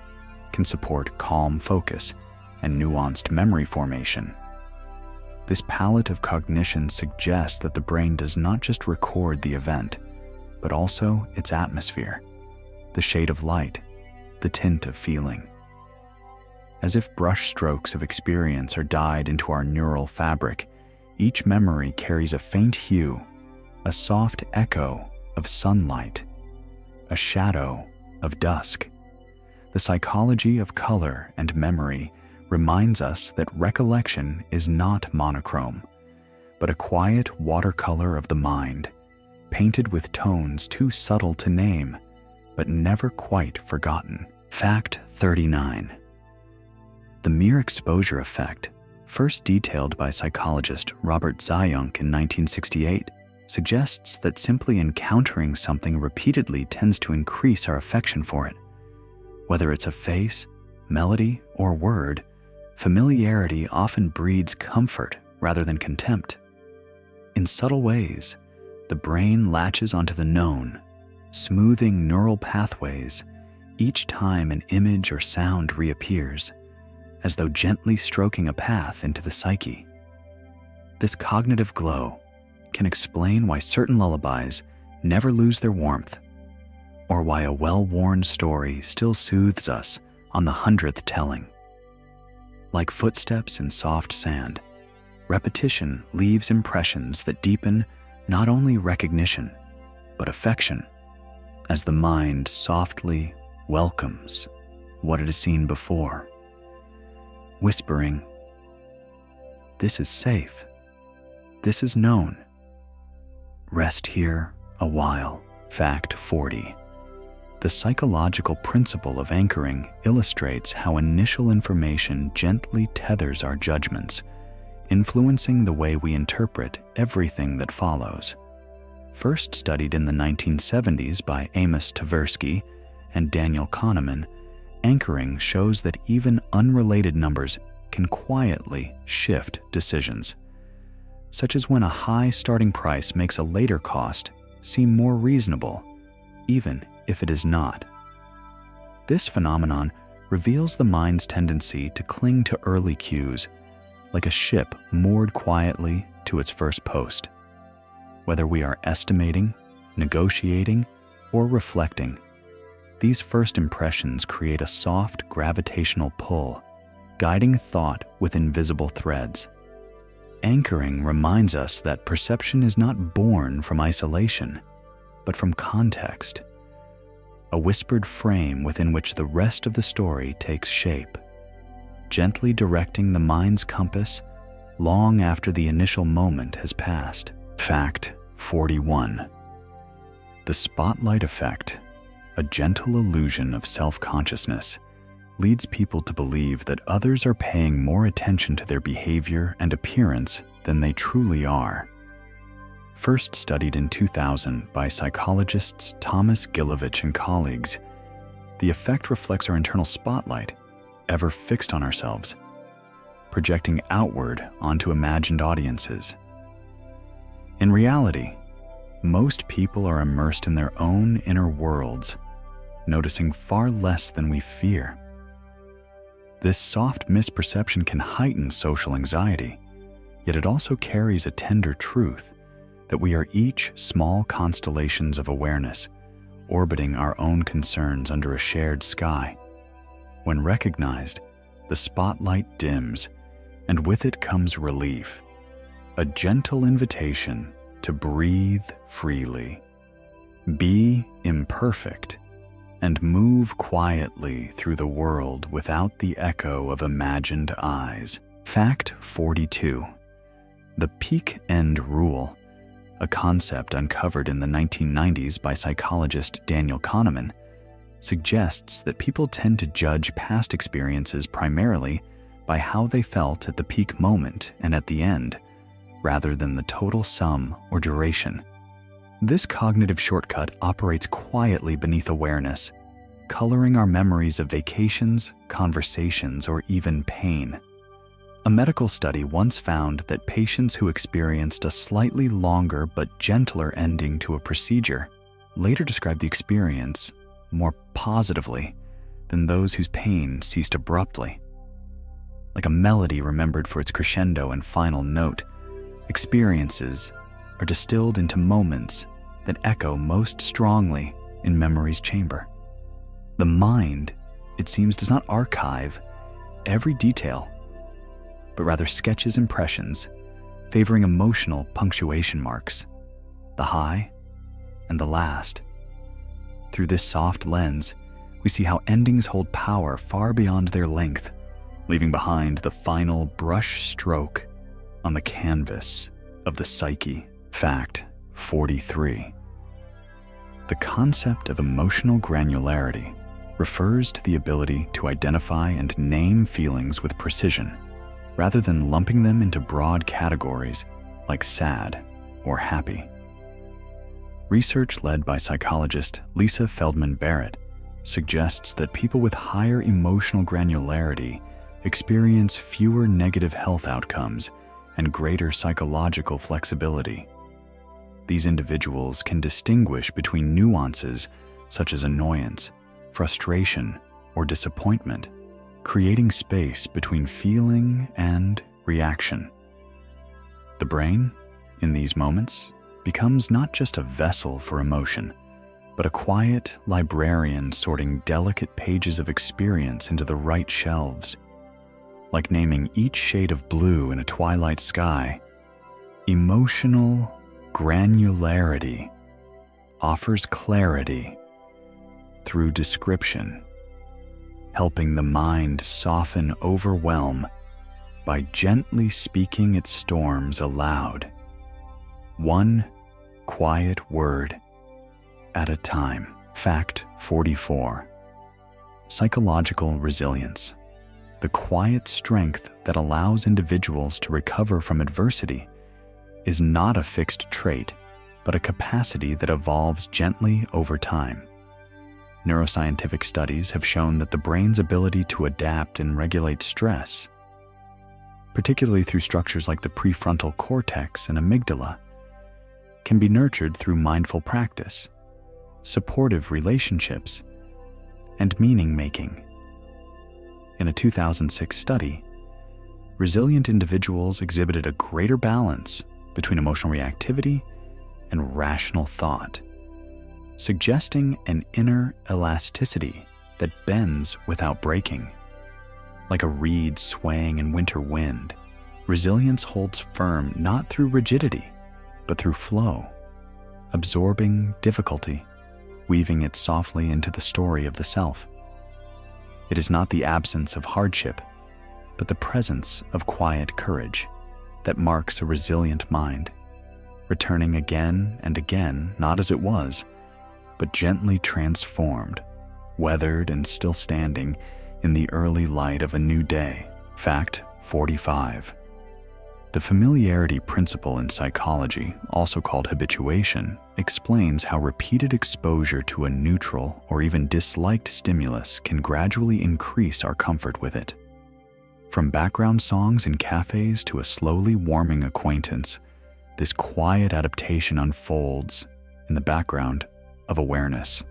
can support calm focus and nuanced memory formation. This palette of cognition suggests that the brain does not just record the event, but also its atmosphere, the shade of light, the tint of feeling. As if brush strokes of experience are dyed into our neural fabric, each memory carries a faint hue, a soft echo of sunlight, a shadow of dusk. The psychology of color and memory reminds us that recollection is not monochrome, but a quiet watercolor of the mind, painted with tones too subtle to name, but never quite forgotten. Fact 39. The mere exposure effect, first detailed by psychologist Robert Zayunk in 1968, suggests that simply encountering something repeatedly tends to increase our affection for it. Whether it's a face, melody, or word, familiarity often breeds comfort rather than contempt. In subtle ways, the brain latches onto the known, smoothing neural pathways each time an image or sound reappears, as though gently stroking a path into the psyche. This cognitive glow can explain why certain lullabies never lose their warmth, or why a well-worn story still soothes us on the 100th telling. Like footsteps in soft sand, repetition leaves impressions that deepen not only recognition, but affection, as the mind softly welcomes what it has seen before, whispering, "This is safe. This is known. Rest here a while." Fact 40. The psychological principle of anchoring illustrates how initial information gently tethers our judgments, influencing the way we interpret everything that follows. First studied in the 1970s by Amos Tversky and Daniel Kahneman, anchoring shows that even unrelated numbers can quietly shift decisions, such as when a high starting price makes a later cost seem more reasonable, even if it is not. This phenomenon reveals the mind's tendency to cling to early cues, like a ship moored quietly to its first post. Whether we are estimating, negotiating, or reflecting, these first impressions create a soft gravitational pull, guiding thought with invisible threads. Anchoring reminds us that perception is not born from isolation, but from context, a whispered frame within which the rest of the story takes shape, gently directing the mind's compass long after the initial moment has passed. Fact 41. The spotlight effect, a gentle illusion of self-consciousness, leads people to believe that others are paying more attention to their behavior and appearance than they truly are. First studied in 2000 by psychologists Thomas Gilovich and colleagues, the effect reflects our internal spotlight, ever fixed on ourselves, projecting outward onto imagined audiences. In reality, most people are immersed in their own inner worlds, noticing far less than we fear. This soft misperception can heighten social anxiety, yet it also carries a tender truth that we are each small constellations of awareness, orbiting our own concerns under a shared sky. When recognized, the spotlight dims, and with it comes relief, a gentle invitation to breathe freely, be imperfect, and move quietly through the world without the echo of imagined eyes. Fact 42. The peak end rule, a concept uncovered in the 1990s by psychologist Daniel Kahneman, suggests that people tend to judge past experiences primarily by how they felt at the peak moment and at the end, rather than the total sum or duration. This cognitive shortcut operates quietly beneath awareness, coloring our memories of vacations, conversations, or even pain. A medical study once found that patients who experienced a slightly longer but gentler ending to a procedure later described the experience more positively than those whose pain ceased abruptly. Like a melody remembered for its crescendo and final note, experiences are distilled into moments that echo most strongly in memory's chamber. The mind, it seems, does not archive every detail, but rather sketches impressions, favoring emotional punctuation marks, the high and the last. Through this soft lens, we see how endings hold power far beyond their length, leaving behind the final brush stroke on the canvas of the psyche. Fact 43. The concept of emotional granularity refers to the ability to identify and name feelings with precision, rather than lumping them into broad categories like sad or happy. Research led by psychologist Lisa Feldman Barrett suggests that people with higher emotional granularity experience fewer negative health outcomes and greater psychological flexibility. These individuals can distinguish between nuances such as annoyance, frustration, or disappointment, creating space between feeling and reaction. The brain, in these moments, becomes not just a vessel for emotion, but a quiet librarian sorting delicate pages of experience into the right shelves. Like naming each shade of blue in a twilight sky, emotional granularity offers clarity through description, helping the mind soften overwhelm by gently speaking its storms aloud, one quiet word at a time. Fact 44. Psychological resilience, the quiet strength that allows individuals to recover from adversity, is not a fixed trait, but a capacity that evolves gently over time. Neuroscientific studies have shown that the brain's ability to adapt and regulate stress, particularly through structures like the prefrontal cortex and amygdala, can be nurtured through mindful practice, supportive relationships, and meaning-making. In a 2006 study, resilient individuals exhibited a greater balance between emotional reactivity and rational thought, suggesting an inner elasticity that bends without breaking. Like a reed swaying in winter wind, resilience holds firm not through rigidity, but through flow, absorbing difficulty, weaving it softly into the story of the self. It is not the absence of hardship, but the presence of quiet courage that marks a resilient mind, returning again and again, not as it was, but gently transformed, weathered and still standing in the early light of a new day. Fact 45. The familiarity principle in psychology, also called habituation, explains how repeated exposure to a neutral or even disliked stimulus can gradually increase our comfort with it. From background songs in cafes to a slowly warming acquaintance, this quiet adaptation unfolds in the background of awareness.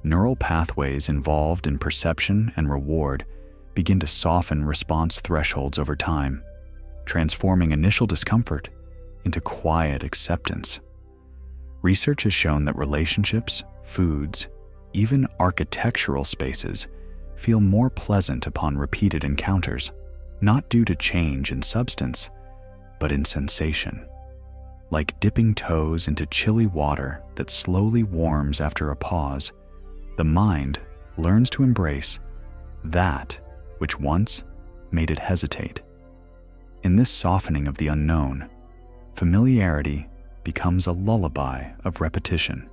Neural pathways involved in perception and reward begin to soften response thresholds over time, transforming initial discomfort into quiet acceptance. Research has shown that relationships, foods, even architectural spaces feel more pleasant upon repeated encounters, not due to change in substance, but in sensation. Like dipping toes into chilly water that slowly warms after a pause, the mind learns to embrace that which once made it hesitate. In this softening of the unknown, familiarity becomes a lullaby of repetition,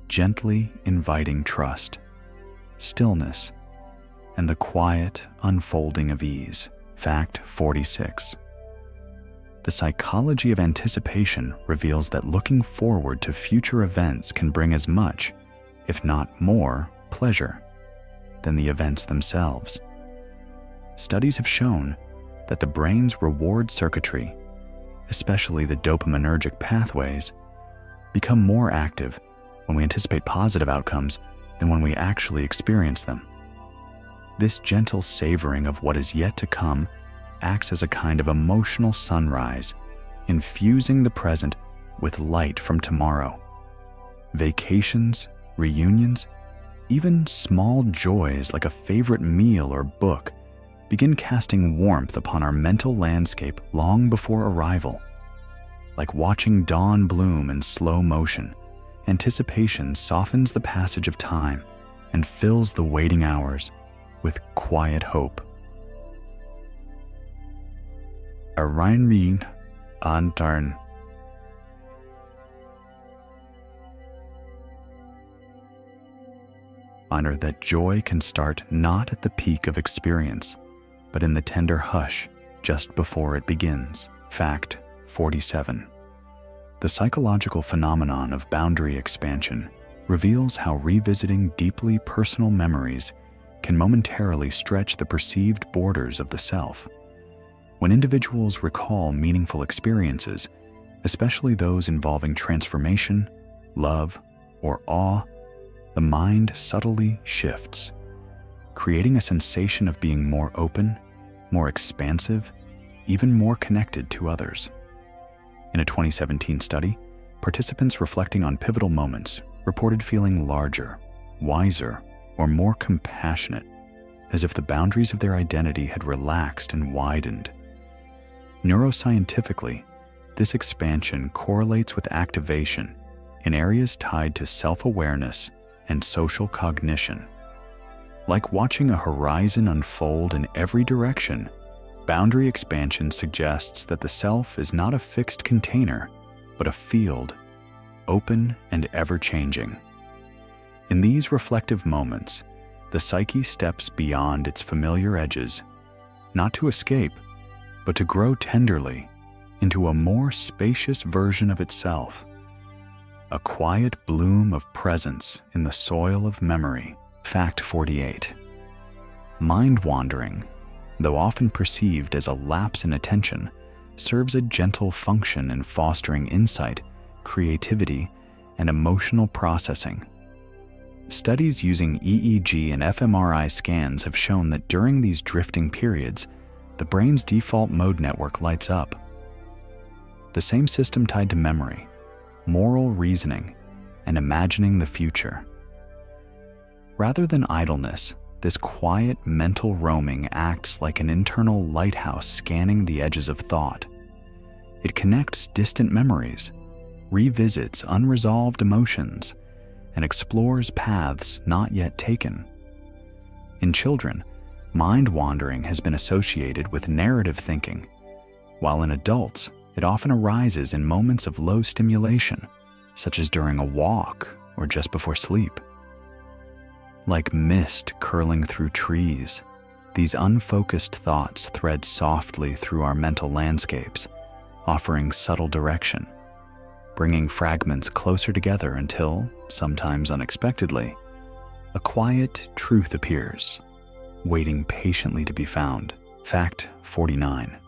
gently inviting trust, stillness, and the quiet unfolding of ease. Fact 46. The psychology of anticipation reveals that looking forward to future events can bring as much, if not more, pleasure than the events themselves. Studies have shown that the brain's reward circuitry, especially the dopaminergic pathways, become more active when we anticipate positive outcomes than when we actually experience them. This gentle savoring of what is yet to come acts as a kind of emotional sunrise, infusing the present with light from tomorrow. Vacations, reunions, even small joys like a favorite meal or book begin casting warmth upon our mental landscape long before arrival. Like watching dawn bloom in slow motion, anticipation softens the passage of time and fills the waiting hours with quiet hope. Reinrin Antarn. Honor that joy can start not at the peak of experience, but in the tender hush just before it begins. Fact 47. The psychological phenomenon of boundary expansion reveals how revisiting deeply personal memories can momentarily stretch the perceived borders of the self. When individuals recall meaningful experiences, especially those involving transformation, love, or awe, the mind subtly shifts, creating a sensation of being more open, more expansive, even more connected to others. In a 2017 study, participants reflecting on pivotal moments reported feeling larger, wiser, or more compassionate, as if the boundaries of their identity had relaxed and widened. Neuroscientifically, this expansion correlates with activation in areas tied to self-awareness and social cognition. Like watching a horizon unfold in every direction, boundary expansion suggests that the self is not a fixed container, but a field, open and ever-changing. In these reflective moments, the psyche steps beyond its familiar edges, not to escape, but to grow tenderly into a more spacious version of itself, a quiet bloom of presence in the soil of memory. Fact 48. Mind wandering, though often perceived as a lapse in attention, serves a gentle function in fostering insight, creativity, and emotional processing. Studies using EEG and fMRI scans have shown that during these drifting periods, the brain's default mode network lights up. The same system tied to memory, moral reasoning, and imagining the future. Rather than idleness, this quiet mental roaming acts like an internal lighthouse scanning the edges of thought. It connects distant memories, revisits unresolved emotions, and explores paths not yet taken. In children, mind wandering has been associated with narrative thinking, while in adults, it often arises in moments of low stimulation, such as during a walk or just before sleep. Like mist curling through trees, these unfocused thoughts thread softly through our mental landscapes, offering subtle direction, bringing fragments closer together until, sometimes unexpectedly, a quiet truth appears, waiting patiently to be found. Fact 49.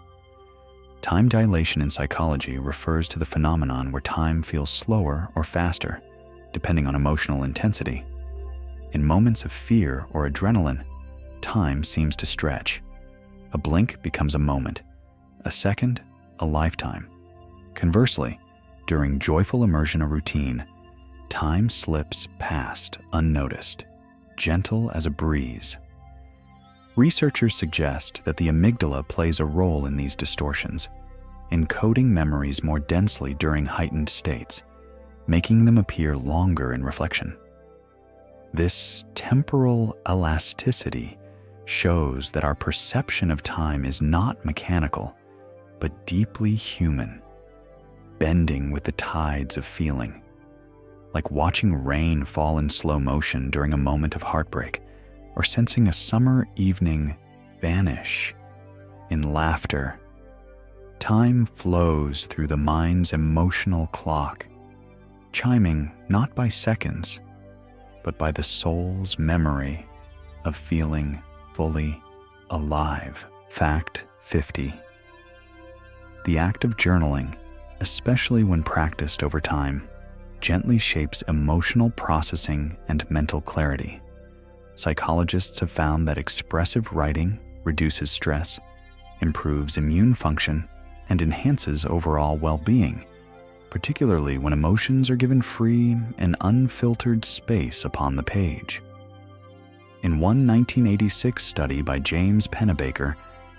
Time dilation in psychology refers to the phenomenon where time feels slower or faster, depending on emotional intensity. In moments of fear or adrenaline, time seems to stretch. A blink becomes a moment, a second, a lifetime. Conversely, during joyful immersion or routine, time slips past unnoticed, gentle as a breeze. Researchers suggest that the amygdala plays a role in these distortions, encoding memories more densely during heightened states, making them appear longer in reflection. This temporal elasticity shows that our perception of time is not mechanical, but deeply human, bending with the tides of feeling. Like watching rain fall in slow motion during a moment of heartbreak, or sensing a summer evening vanish in laughter. Time flows through the mind's emotional clock, chiming not by seconds, but by the soul's memory of feeling fully alive. Fact 50. The act of journaling, especially when practiced over time, gently shapes emotional processing and mental clarity. Psychologists have found that expressive writing reduces stress, improves immune function, and enhances overall well-being, particularly when emotions are given free and unfiltered space upon the page. In one 1986 study by James Pennebaker,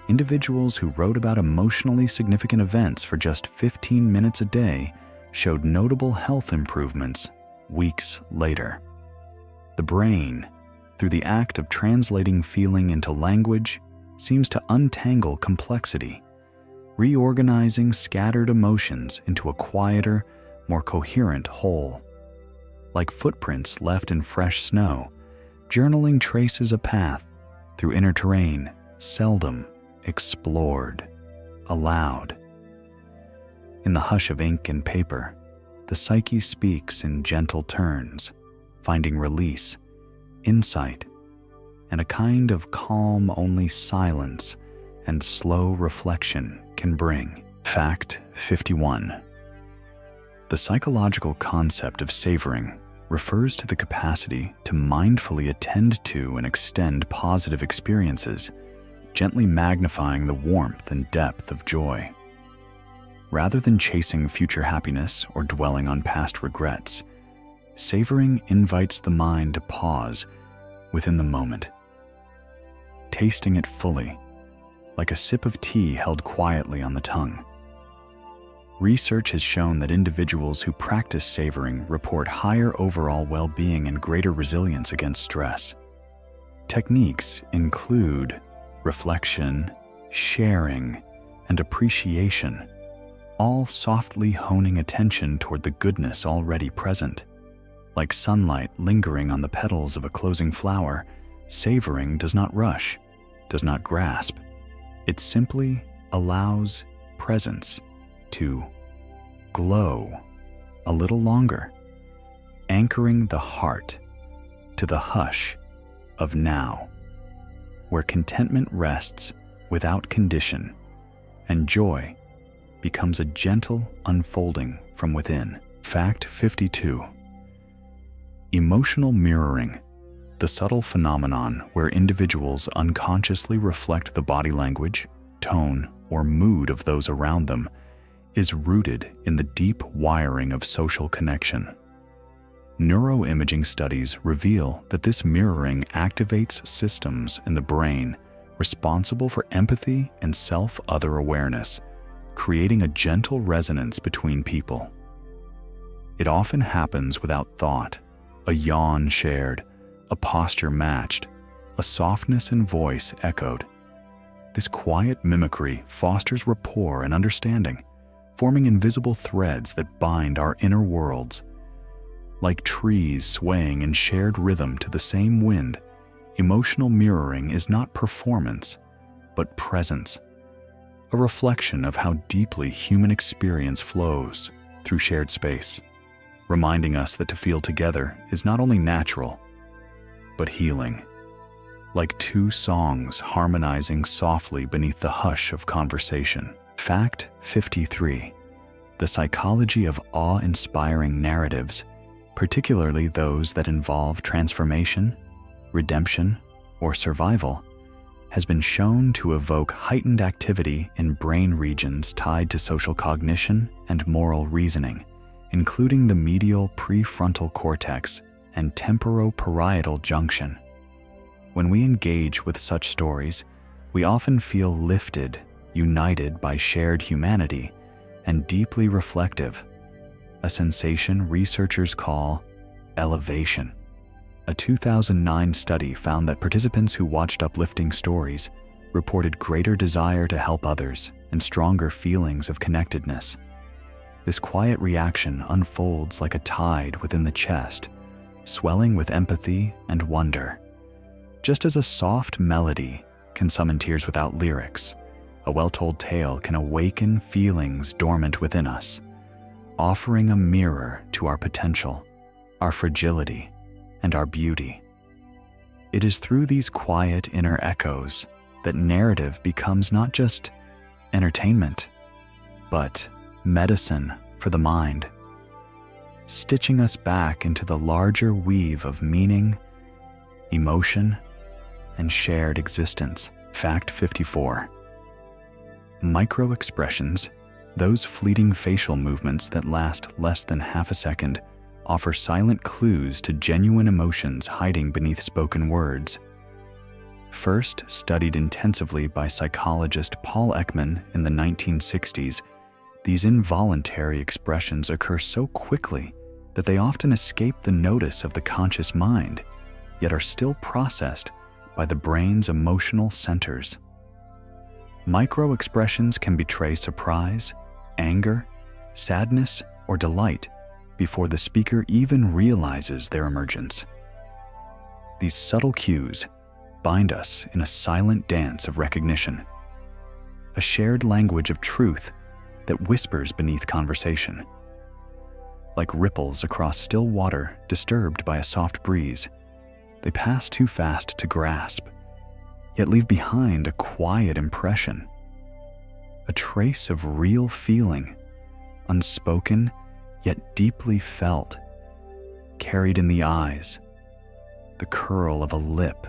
individuals who wrote about emotionally significant events for just 15 minutes a day showed notable health improvements weeks later. The brain, through the act of translating feeling into language, seems to untangle complexity, reorganizing scattered emotions into a quieter, more coherent whole. Like footprints left in fresh snow, journaling traces a path through inner terrain seldom explored aloud. In the hush of ink and paper, the psyche speaks in gentle turns, finding release, insight, and a kind of calm only silence and slow reflection can bring. Fact 51. The psychological concept of savoring refers to the capacity to mindfully attend to and extend positive experiences, gently magnifying the warmth and depth of joy. Rather than chasing future happiness or dwelling on past regrets, savoring invites the mind to pause within the moment, tasting it fully, like a sip of tea held quietly on the tongue. Research has shown that individuals who practice savoring report higher overall well-being and greater resilience against stress. Techniques include reflection, sharing, and appreciation, all softly honing attention toward the goodness already present. Like sunlight lingering on the petals of a closing flower, savoring does not rush, does not grasp. It simply allows presence to glow a little longer, anchoring the heart to the hush of now, where contentment rests without condition and joy becomes a gentle unfolding from within. Fact 52. Emotional mirroring, the subtle phenomenon where individuals unconsciously reflect the body language, tone, or mood of those around them, is rooted in the deep wiring of social connection. Neuroimaging studies reveal that this mirroring activates systems in the brain responsible for empathy and self-other awareness, creating a gentle resonance between people. It often happens without thought, a yawn shared, a posture matched, a softness in voice echoed. This quiet mimicry fosters rapport and understanding, forming invisible threads that bind our inner worlds. Like trees swaying in shared rhythm to the same wind, emotional mirroring is not performance, but presence, a reflection of how deeply human experience flows through shared space, reminding us that to feel together is not only natural, but healing. Like two songs harmonizing softly beneath the hush of conversation. Fact 53. The psychology of awe-inspiring narratives, particularly those that involve transformation, redemption, or survival, has been shown to evoke heightened activity in brain regions tied to social cognition and moral reasoning, including the medial prefrontal cortex and temporoparietal junction. When we engage with such stories, we often feel lifted, united by shared humanity, and deeply reflective, a sensation researchers call elevation. A 2009 study found that participants who watched uplifting stories reported greater desire to help others and stronger feelings of connectedness. This quiet reaction unfolds like a tide within the chest, swelling with empathy and wonder. Just as a soft melody can summon tears without lyrics, a well-told tale can awaken feelings dormant within us, offering a mirror to our potential, our fragility, and our beauty. It is through these quiet inner echoes that narrative becomes not just entertainment, but medicine for the mind, stitching us back into the larger weave of meaning, emotion, and shared existence. Fact 54. Micro-expressions, those fleeting facial movements that last less than half a second, offer silent clues to genuine emotions hiding beneath spoken words. First studied intensively by psychologist Paul Ekman in the 1960s, these involuntary expressions occur so quickly that they often escape the notice of the conscious mind, yet are still processed by the brain's emotional centers. Micro-expressions can betray surprise, anger, sadness, or delight before the speaker even realizes their emergence. These subtle cues bind us in a silent dance of recognition, a shared language of truth that whispers beneath conversation. Like ripples across still water disturbed by a soft breeze, they pass too fast to grasp, yet leave behind a quiet impression, a trace of real feeling, unspoken yet deeply felt, carried in the eyes, the curl of a lip,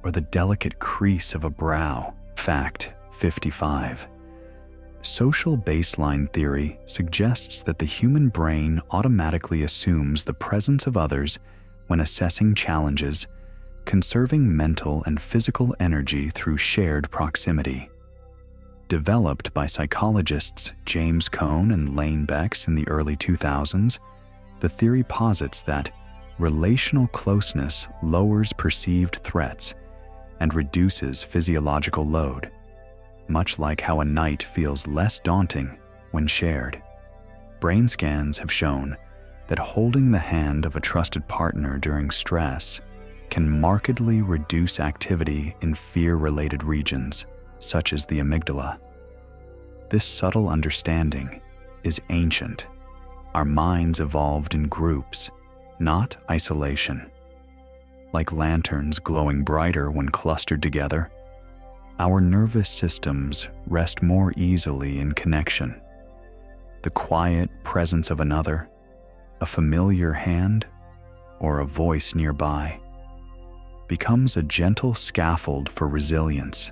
or the delicate crease of a brow. Fact 55. Social baseline theory suggests that the human brain automatically assumes the presence of others when assessing challenges, conserving mental and physical energy through shared proximity. Developed by psychologists James Cone and Lane Becks in the early 2000s, the theory posits that relational closeness lowers perceived threats and reduces physiological load, much like how a night feels less daunting when shared. Brain scans have shown that holding the hand of a trusted partner during stress can markedly reduce activity in fear-related regions, such as the amygdala. This subtle understanding is ancient. Our minds evolved in groups, not isolation. Like lanterns glowing brighter when clustered together, our nervous systems rest more easily in connection. The quiet presence of another, a familiar hand, or a voice nearby, becomes a gentle scaffold for resilience,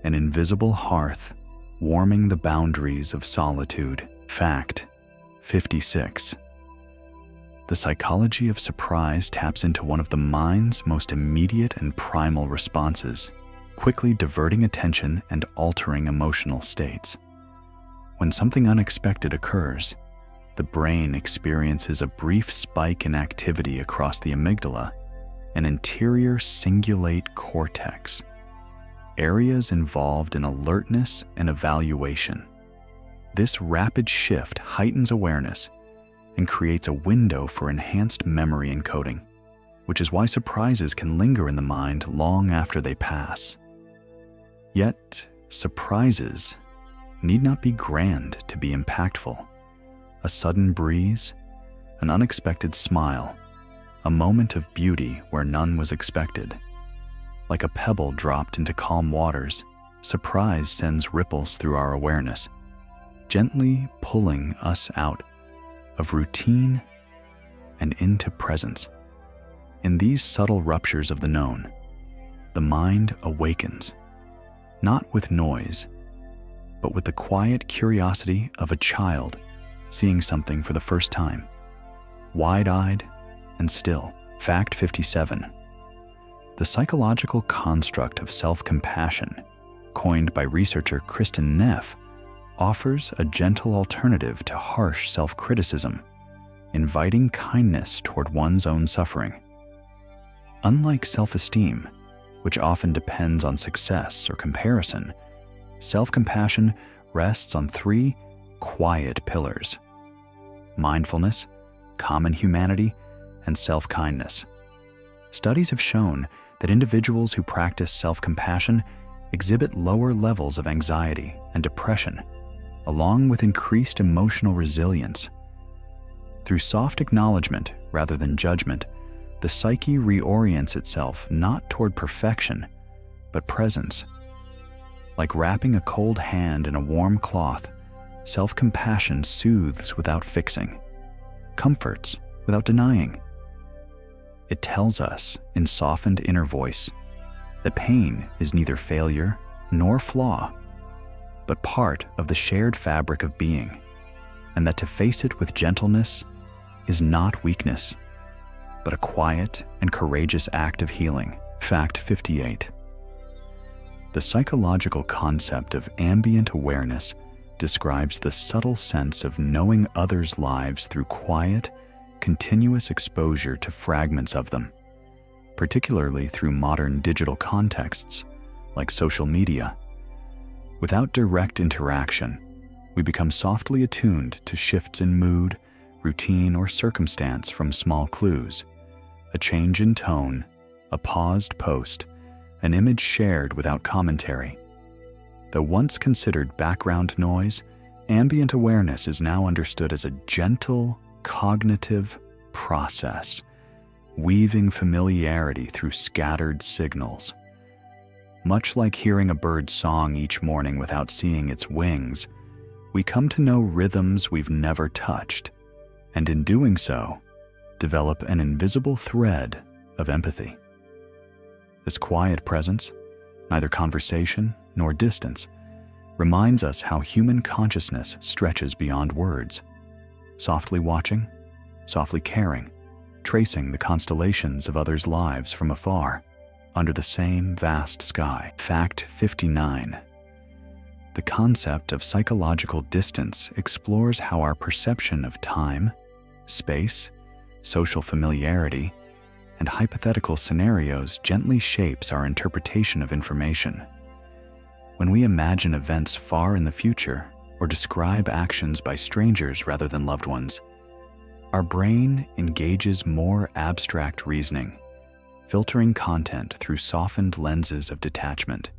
an invisible hearth warming the boundaries of solitude. Fact 56. The psychology of surprise taps into one of the mind's most immediate and primal responses, quickly diverting attention and altering emotional states. When something unexpected occurs, the brain experiences a brief spike in activity across the amygdala, an interior cingulate cortex, areas involved in alertness and evaluation. This rapid shift heightens awareness and creates a window for enhanced memory encoding, which is why surprises can linger in the mind long after they pass. Yet, surprises need not be grand to be impactful. A sudden breeze, an unexpected smile, a moment of beauty where none was expected. Like a pebble dropped into calm waters, surprise sends ripples through our awareness, gently pulling us out of routine and into presence. In these subtle ruptures of the known, the mind awakens, not with noise, but with the quiet curiosity of a child seeing something for the first time, wide-eyed and still. Fact 57. The psychological construct of self-compassion, coined by researcher Kristin Neff, offers a gentle alternative to harsh self-criticism, inviting kindness toward one's own suffering. Unlike self-esteem, which often depends on success or comparison, self-compassion rests on three quiet pillars: mindfulness, common humanity, and self-kindness. Studies have shown that individuals who practice self-compassion exhibit lower levels of anxiety and depression, along with increased emotional resilience. Through soft acknowledgement rather than judgment, the psyche reorients itself not toward perfection, but presence. Like wrapping a cold hand in a warm cloth, self-compassion soothes without fixing, comforts without denying. It tells us, in softened inner voice, that pain is neither failure nor flaw, but part of the shared fabric of being, and that to face it with gentleness is not weakness, but a quiet and courageous act of healing. Fact 58. The psychological concept of ambient awareness describes the subtle sense of knowing others' lives through quiet, continuous exposure to fragments of them, particularly through modern digital contexts like social media, Without direct interaction, we become softly attuned to shifts in mood, routine, or circumstance from small clues, a change in tone, a paused post, an image shared without commentary. Though once considered background noise, ambient awareness is now understood as a gentle, cognitive process, weaving familiarity through scattered signals. Much like hearing a bird's song each morning without seeing its wings, we come to know rhythms we've never touched, and in doing so, develop an invisible thread of empathy. This quiet presence, neither conversation nor distance, reminds us how human consciousness stretches beyond words, softly watching, softly caring, tracing the constellations of others' lives from afar, under the same vast sky. Fact 59. The concept of psychological distance explores how our perception of time, space, social familiarity, and hypothetical scenarios gently shapes our interpretation of information. When we imagine events far in the future or describe actions by strangers rather than loved ones, our brain engages more abstract reasoning, filtering content through softened lenses of detachment.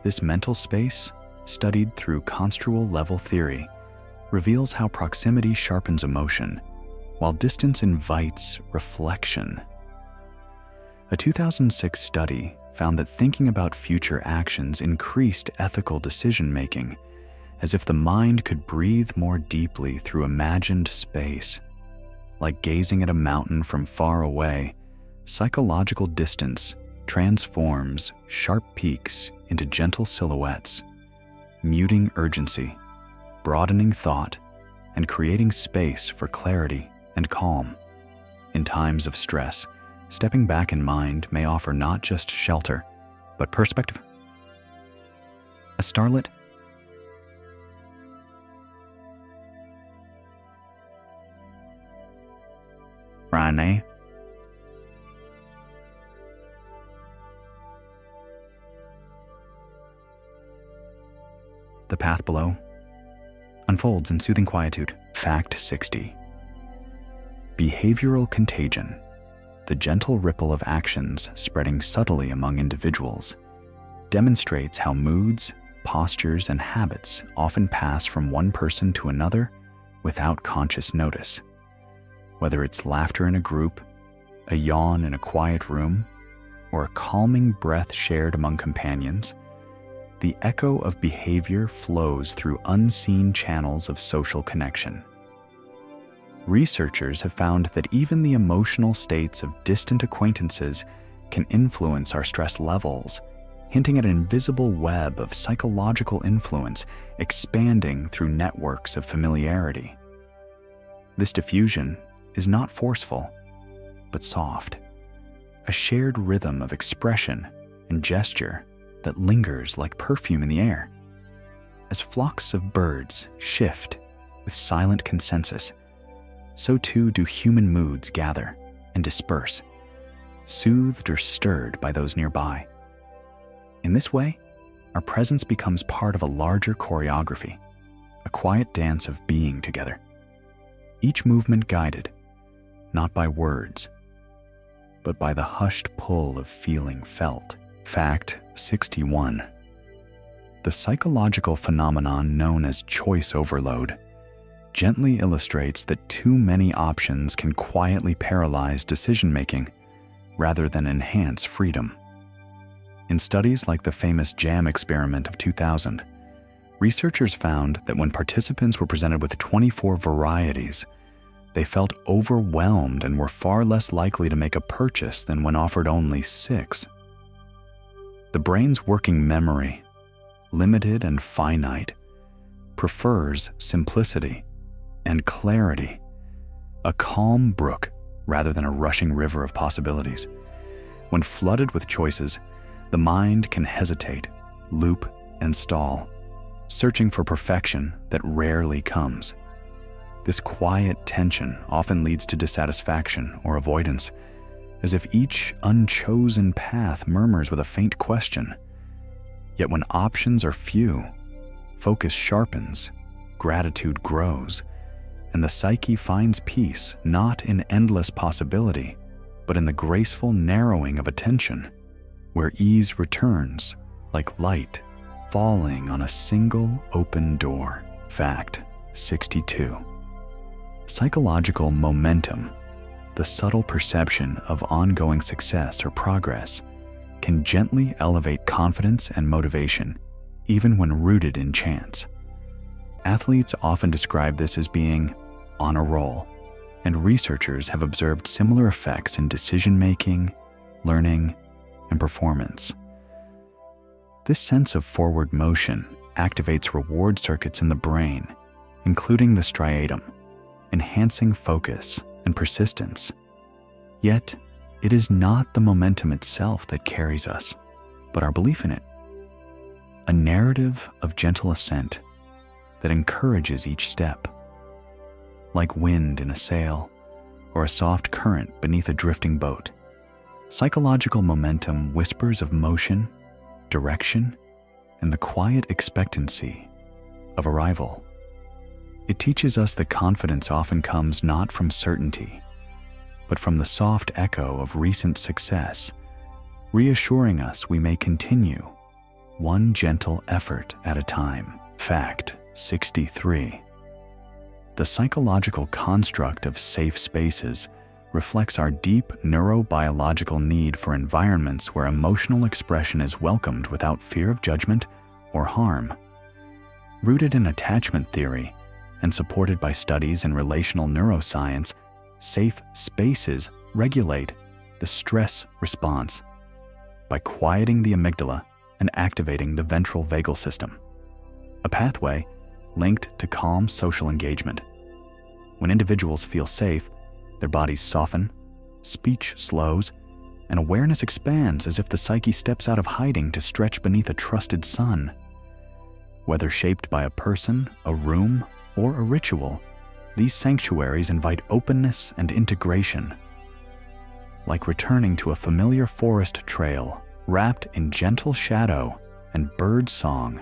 This mental space, studied through construal level theory, reveals how proximity sharpens emotion, while distance invites reflection. A 2006 study found that thinking about future actions increased ethical decision-making, as if the mind could breathe more deeply through imagined space. Like gazing at a mountain from far away, psychological distance transforms sharp peaks into gentle silhouettes, muting urgency, broadening thought, and creating space for clarity and calm. In times of stress, stepping back in mind may offer not just shelter, but perspective. A starlit, Rane, the path below unfolds in soothing quietude. Fact 60. Behavioral contagion, the gentle ripple of actions spreading subtly among individuals, demonstrates how moods, postures, and habits often pass from one person to another without conscious notice. Whether it's laughter in a group, a yawn in a quiet room, or a calming breath shared among companions, the echo of behavior flows through unseen channels of social connection. Researchers have found that even the emotional states of distant acquaintances can influence our stress levels, hinting at an invisible web of psychological influence expanding through networks of familiarity. This diffusion is not forceful, but soft, a shared rhythm of expression and gesture that lingers like perfume in the air. As flocks of birds shift with silent consensus, so too do human moods gather and disperse, soothed or stirred by those nearby. In this way, our presence becomes part of a larger choreography, a quiet dance of being together, each movement guided not by words, but by the hushed pull of feeling felt. Fact 61. The psychological phenomenon known as choice overload gently illustrates that too many options can quietly paralyze decision-making rather than enhance freedom. In studies like the famous JAM experiment of 2000, researchers found that when participants were presented with 24 varieties, they felt overwhelmed and were far less likely to make a purchase than when offered only 6. The brain's working memory, limited and finite, prefers simplicity and clarity, a calm brook rather than a rushing river of possibilities. When flooded with choices, the mind can hesitate, loop, and stall, searching for perfection that rarely comes. This quiet tension often leads to dissatisfaction or avoidance, as if each unchosen path murmurs with a faint question, Yet when options are few, focus sharpens, gratitude grows, and the psyche finds peace not in endless possibility, but in the graceful narrowing of attention, where ease returns like light falling on a single open door. Fact 62. Psychological momentum, the subtle perception of ongoing success or progress, can gently elevate confidence and motivation, even when rooted in chance. Athletes often describe this as being on a roll, and researchers have observed similar effects in decision-making, learning, and performance. This sense of forward motion activates reward circuits in the brain, including the striatum, enhancing focus and persistence. Yet, it is not the momentum itself that carries us, but our belief in it. A narrative of gentle ascent that encourages each step. Like wind in a sail or a soft current beneath a drifting boat, psychological momentum whispers of motion, direction, and the quiet expectancy of arrival. It teaches us that confidence often comes not from certainty, but from the soft echo of recent success, reassuring us we may continue, one gentle effort at a time. Fact 63. The psychological construct of safe spaces reflects our deep neurobiological need for environments where emotional expression is welcomed without fear of judgment or harm. Rooted in attachment theory and supported by studies in relational neuroscience, safe spaces regulate the stress response by quieting the amygdala and activating the ventral vagal system, a pathway linked to calm social engagement. When individuals feel safe, their bodies soften, speech slows, and awareness expands as if the psyche steps out of hiding to stretch beneath a trusted sun. Whether shaped by a person, a room, or a ritual, these sanctuaries invite openness and integration. Like returning to a familiar forest trail wrapped in gentle shadow and bird song,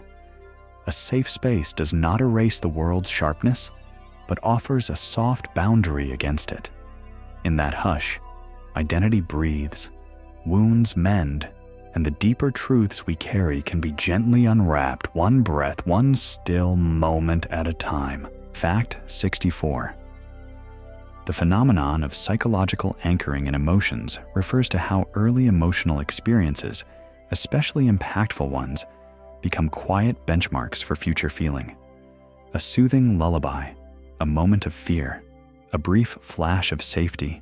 a safe space does not erase the world's sharpness, but offers a soft boundary against it. In that hush, identity breathes, wounds mend, and the deeper truths we carry can be gently unwrapped, one breath, one still moment at a time. Fact 64. The phenomenon of psychological anchoring in emotions refers to how early emotional experiences, especially impactful ones, become quiet benchmarks for future feeling. A soothing lullaby, a moment of fear, a brief flash of safety.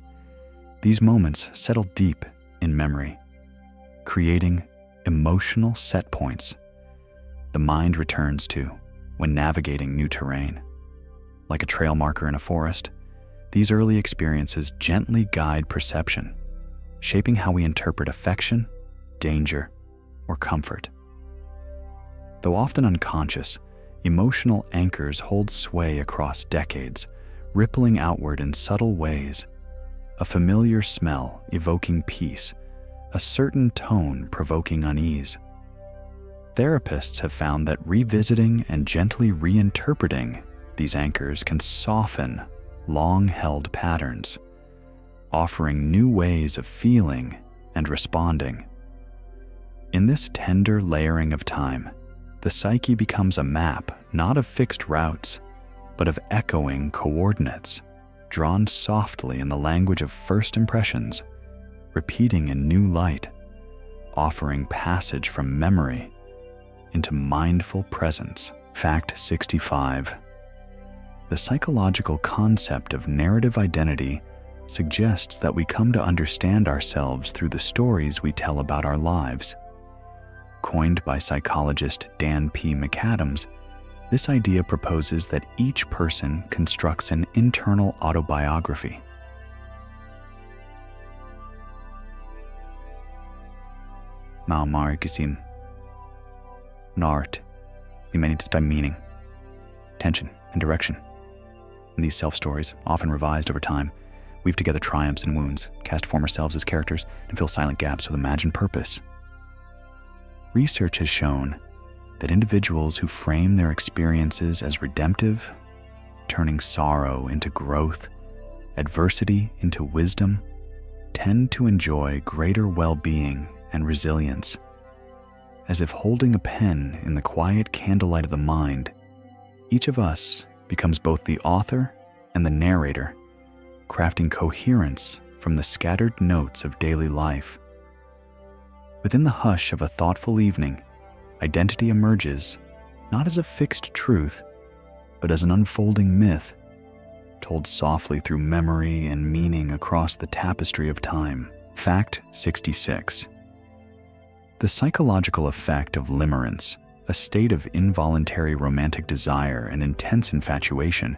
These moments settle deep in memory, creating emotional set points the mind returns to when navigating new terrain. Like a trail marker in a forest, these early experiences gently guide perception, shaping how we interpret affection, danger, or comfort. Though often unconscious, emotional anchors hold sway across decades, rippling outward in subtle ways. A familiar smell evoking peace, a certain tone provoking unease. Therapists have found that revisiting and gently reinterpreting these anchors can soften long-held patterns, offering new ways of feeling and responding. In this tender layering of time, the psyche becomes a map not of fixed routes, but of echoing coordinates, drawn softly in the language of first impressions, repeating in new light, offering passage from memory into mindful presence. Fact 65. The psychological concept of narrative identity suggests that we come to understand ourselves through the stories we tell about our lives. Coined by psychologist Dan P. McAdams, this idea proposes that each person constructs an internal autobiography. Maalmarkisin. Nart. Humanitas by meaning, tension, and direction. In these self-stories, often revised over time, weave together triumphs and wounds, cast former selves as characters, and fill silent gaps with imagined purpose. research has shown that individuals who frame their experiences as redemptive, turning sorrow into growth, adversity into wisdom, tend to enjoy greater well-being and resilience. As if holding a pen in the quiet candlelight of the mind, each of us becomes both the author and the narrator, crafting coherence from the scattered notes of daily life. Within the hush of a thoughtful evening, identity emerges not as a fixed truth, but as an unfolding myth, told softly through memory and meaning across the tapestry of time. Fact 66. The psychological effect of limerence, a state of involuntary romantic desire and intense infatuation,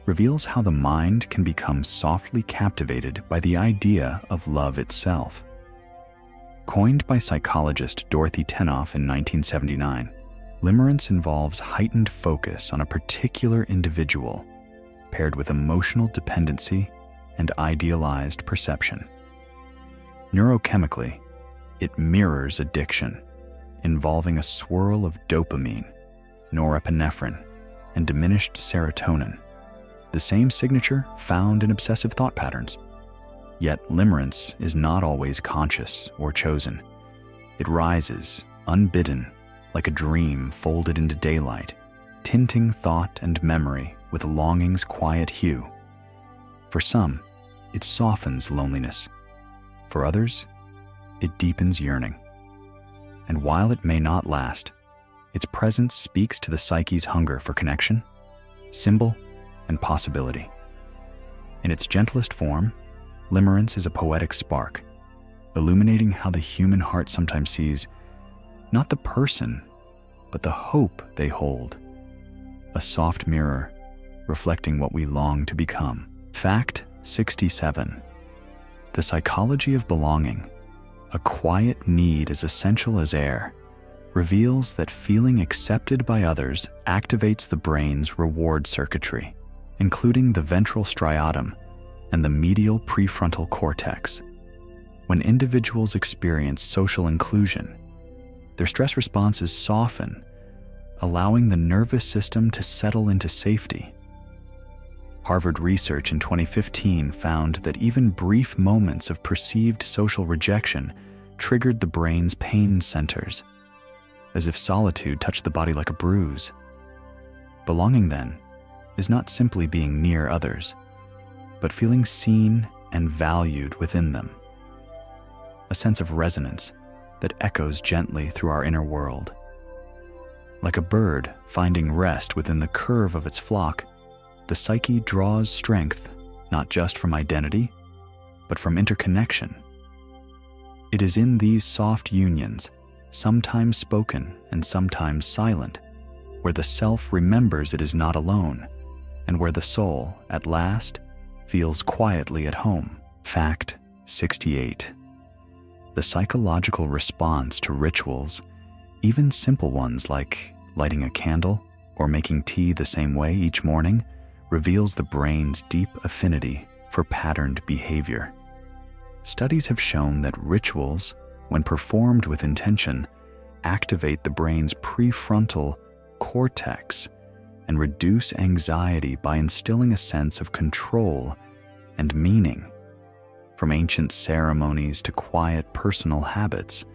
reveals how the mind can become softly captivated by the idea of love itself. Coined by psychologist Dorothy Tenoff in 1979, limerence involves heightened focus on a particular individual, paired with emotional dependency and idealized perception. Neurochemically, it mirrors addiction, involving a swirl of dopamine, norepinephrine, and diminished serotonin, the same signature found in obsessive thought patterns. Yet limerence is not always conscious or chosen. It rises, unbidden, like a dream folded into daylight, tinting thought and memory with longing's quiet hue. For some, it softens loneliness. For others, it deepens yearning. And while it may not last, its presence speaks to the psyche's hunger for connection, symbol, and possibility. In its gentlest form, limerence is a poetic spark, illuminating how the human heart sometimes sees not the person, but the hope they hold, a soft mirror reflecting what we long to become. Fact 67. The psychology of belonging, a quiet need as essential as air, reveals that feeling accepted by others activates the brain's reward circuitry, including the ventral striatum and the medial prefrontal cortex. When individuals experience social inclusion, their stress responses soften, allowing the nervous system to settle into safety. Harvard research in 2015 found that even brief moments of perceived social rejection triggered the brain's pain centers, as if solitude touched the body like a bruise. Belonging, then, is not simply being near others, but feeling seen and valued within them. A sense of resonance that echoes gently through our inner world. Like a bird finding rest within the curve of its flock, the psyche draws strength not just from identity, but from interconnection. It is in these soft unions, sometimes spoken and sometimes silent, where the self remembers it is not alone, and where the soul, at last, feels quietly at home. Fact 68. The psychological response to rituals, even simple ones like lighting a candle or making tea the same way each morning, reveals the brain's deep affinity for patterned behavior. Studies have shown that rituals, when performed with intention, activate the brain's prefrontal cortex and reduce anxiety by instilling a sense of control and meaning. From ancient ceremonies to quiet personal habits,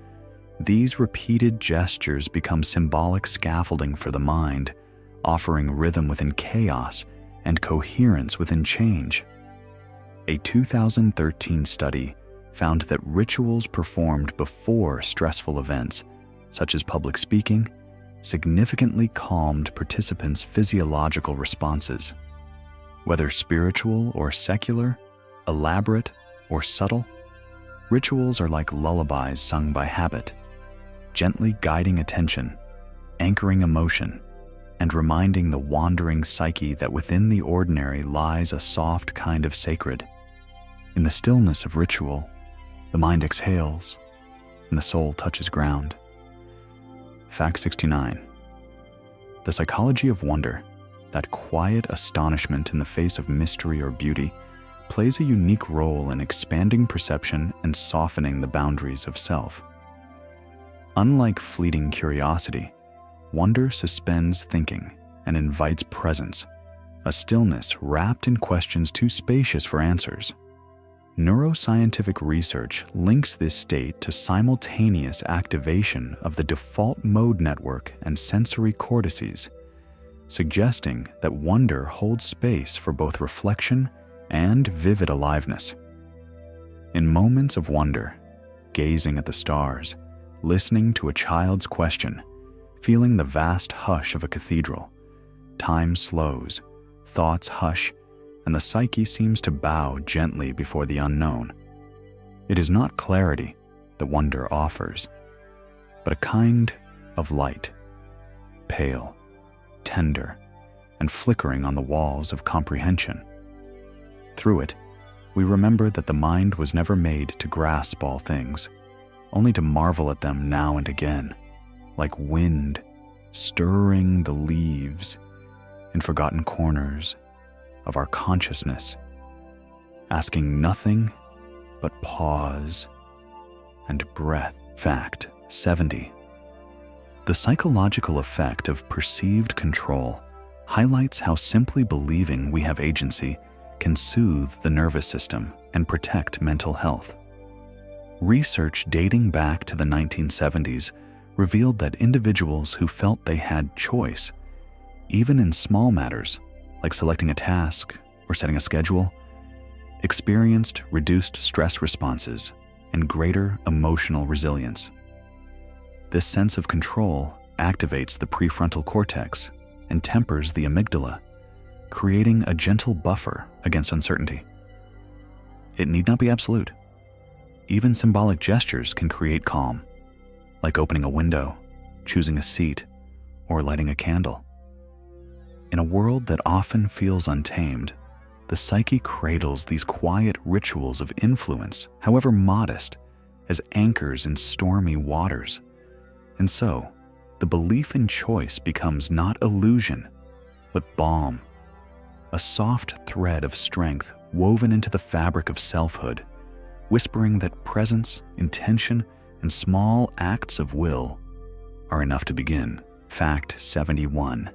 these repeated gestures become symbolic scaffolding for the mind, offering rhythm within chaos and coherence within change. A 2013 study found that rituals performed before stressful events, such as public speaking, significantly calmed participants' physiological responses. Whether spiritual or secular, elaborate or subtle, rituals are like lullabies sung by habit, gently guiding attention, anchoring emotion, and reminding the wandering psyche that within the ordinary lies a soft kind of sacred. In the stillness of ritual, the mind exhales and the soul touches ground. Fact 69. The psychology of wonder, that quiet astonishment in the face of mystery or beauty, plays a unique role in expanding perception and softening the boundaries of self. Unlike fleeting curiosity, wonder suspends thinking and invites presence, a stillness wrapped in questions too spacious for answers. Neuroscientific research links this state to simultaneous activation of the default mode network and sensory cortices, suggesting that wonder holds space for both reflection and vivid aliveness. In moments of wonder, gazing at the stars, listening to a child's question, feeling the vast hush of a cathedral, time slows, thoughts hush, and the psyche seems to bow gently before the unknown. It is not clarity that wonder offers, but a kind of light, pale, tender, and flickering on the walls of comprehension. Through it, we remember that the mind was never made to grasp all things, only to marvel at them now and again, like wind stirring the leaves in forgotten corners of our consciousness, asking nothing but pause and breath. Fact 70. The psychological effect of perceived control highlights how simply believing we have agency can soothe the nervous system and protect mental health. Research dating back to the 1970s revealed that individuals who felt they had choice, even in small matters like selecting a task or setting a schedule, experienced reduced stress responses and greater emotional resilience. This sense of control activates the prefrontal cortex and tempers the amygdala, creating a gentle buffer against uncertainty. It need not be absolute. Even symbolic gestures can create calm, like opening a window, choosing a seat, or lighting a candle. In a world that often feels untamed, the psyche cradles these quiet rituals of influence, however modest, as anchors in stormy waters. And so, the belief in choice becomes not illusion, but balm, a soft thread of strength woven into the fabric of selfhood, whispering that presence, intention, and small acts of will are enough to begin. Fact 71.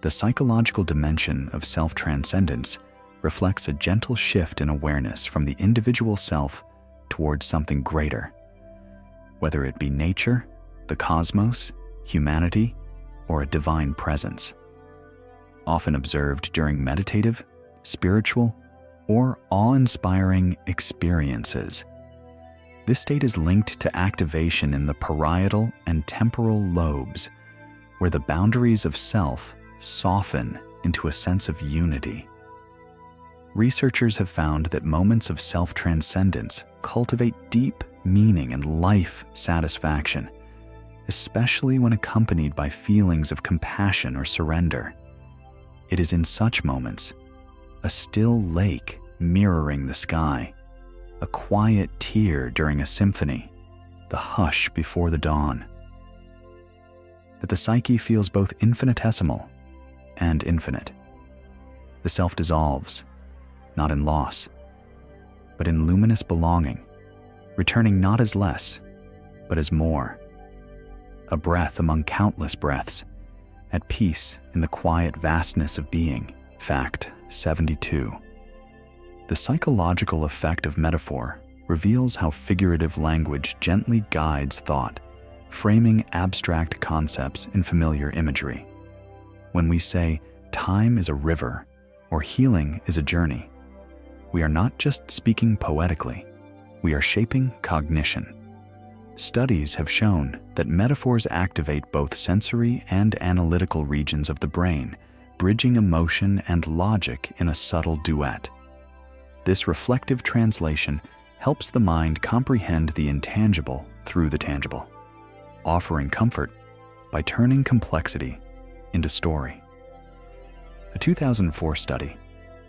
The psychological dimension of self-transcendence reflects a gentle shift in awareness from the individual self towards something greater, whether it be nature, the cosmos, humanity, or a divine presence. Often observed during meditative, spiritual, or awe-inspiring experiences. This state is linked to activation in the parietal and temporal lobes, where the boundaries of self soften into a sense of unity. Researchers have found that moments of self-transcendence cultivate deep meaning and life satisfaction, especially when accompanied by feelings of compassion or surrender. It is in such moments, a still lake mirroring the sky, a quiet tear during a symphony, the hush before the dawn, that the psyche feels both infinitesimal and infinite. The self dissolves, not in loss, but in luminous belonging, returning not as less, but as more. A breath among countless breaths, at peace in the quiet vastness of being. Fact 72. The psychological effect of metaphor reveals how figurative language gently guides thought, framing abstract concepts in familiar imagery. When we say, time is a river, or healing is a journey, we are not just speaking poetically, we are shaping cognition. Studies have shown that metaphors activate both sensory and analytical regions of the brain, bridging emotion and logic in a subtle duet. This reflective translation helps the mind comprehend the intangible through the tangible, offering comfort by turning complexity into story. A 2004 study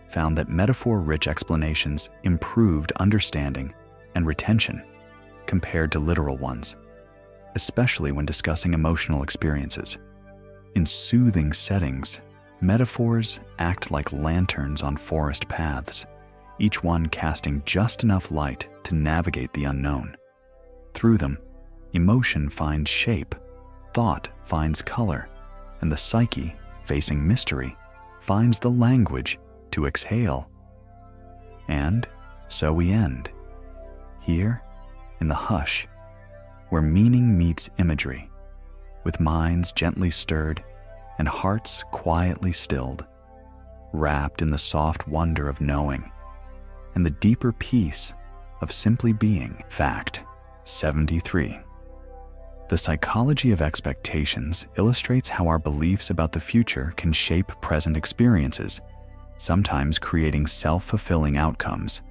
found that metaphor-rich explanations improved understanding and retention compared to literal ones, especially when discussing emotional experiences. In soothing settings, metaphors act like lanterns on forest paths, each one casting just enough light to navigate the unknown. Through them, emotion finds shape, thought finds color, and the psyche, facing mystery, finds the language to exhale. And so we end, here in the hush, where meaning meets imagery, with minds gently stirred and hearts quietly stilled, wrapped in the soft wonder of knowing and the deeper peace of simply being. Fact 73. The psychology of expectations illustrates how our beliefs about the future can shape present experiences, sometimes creating self-fulfilling outcomes.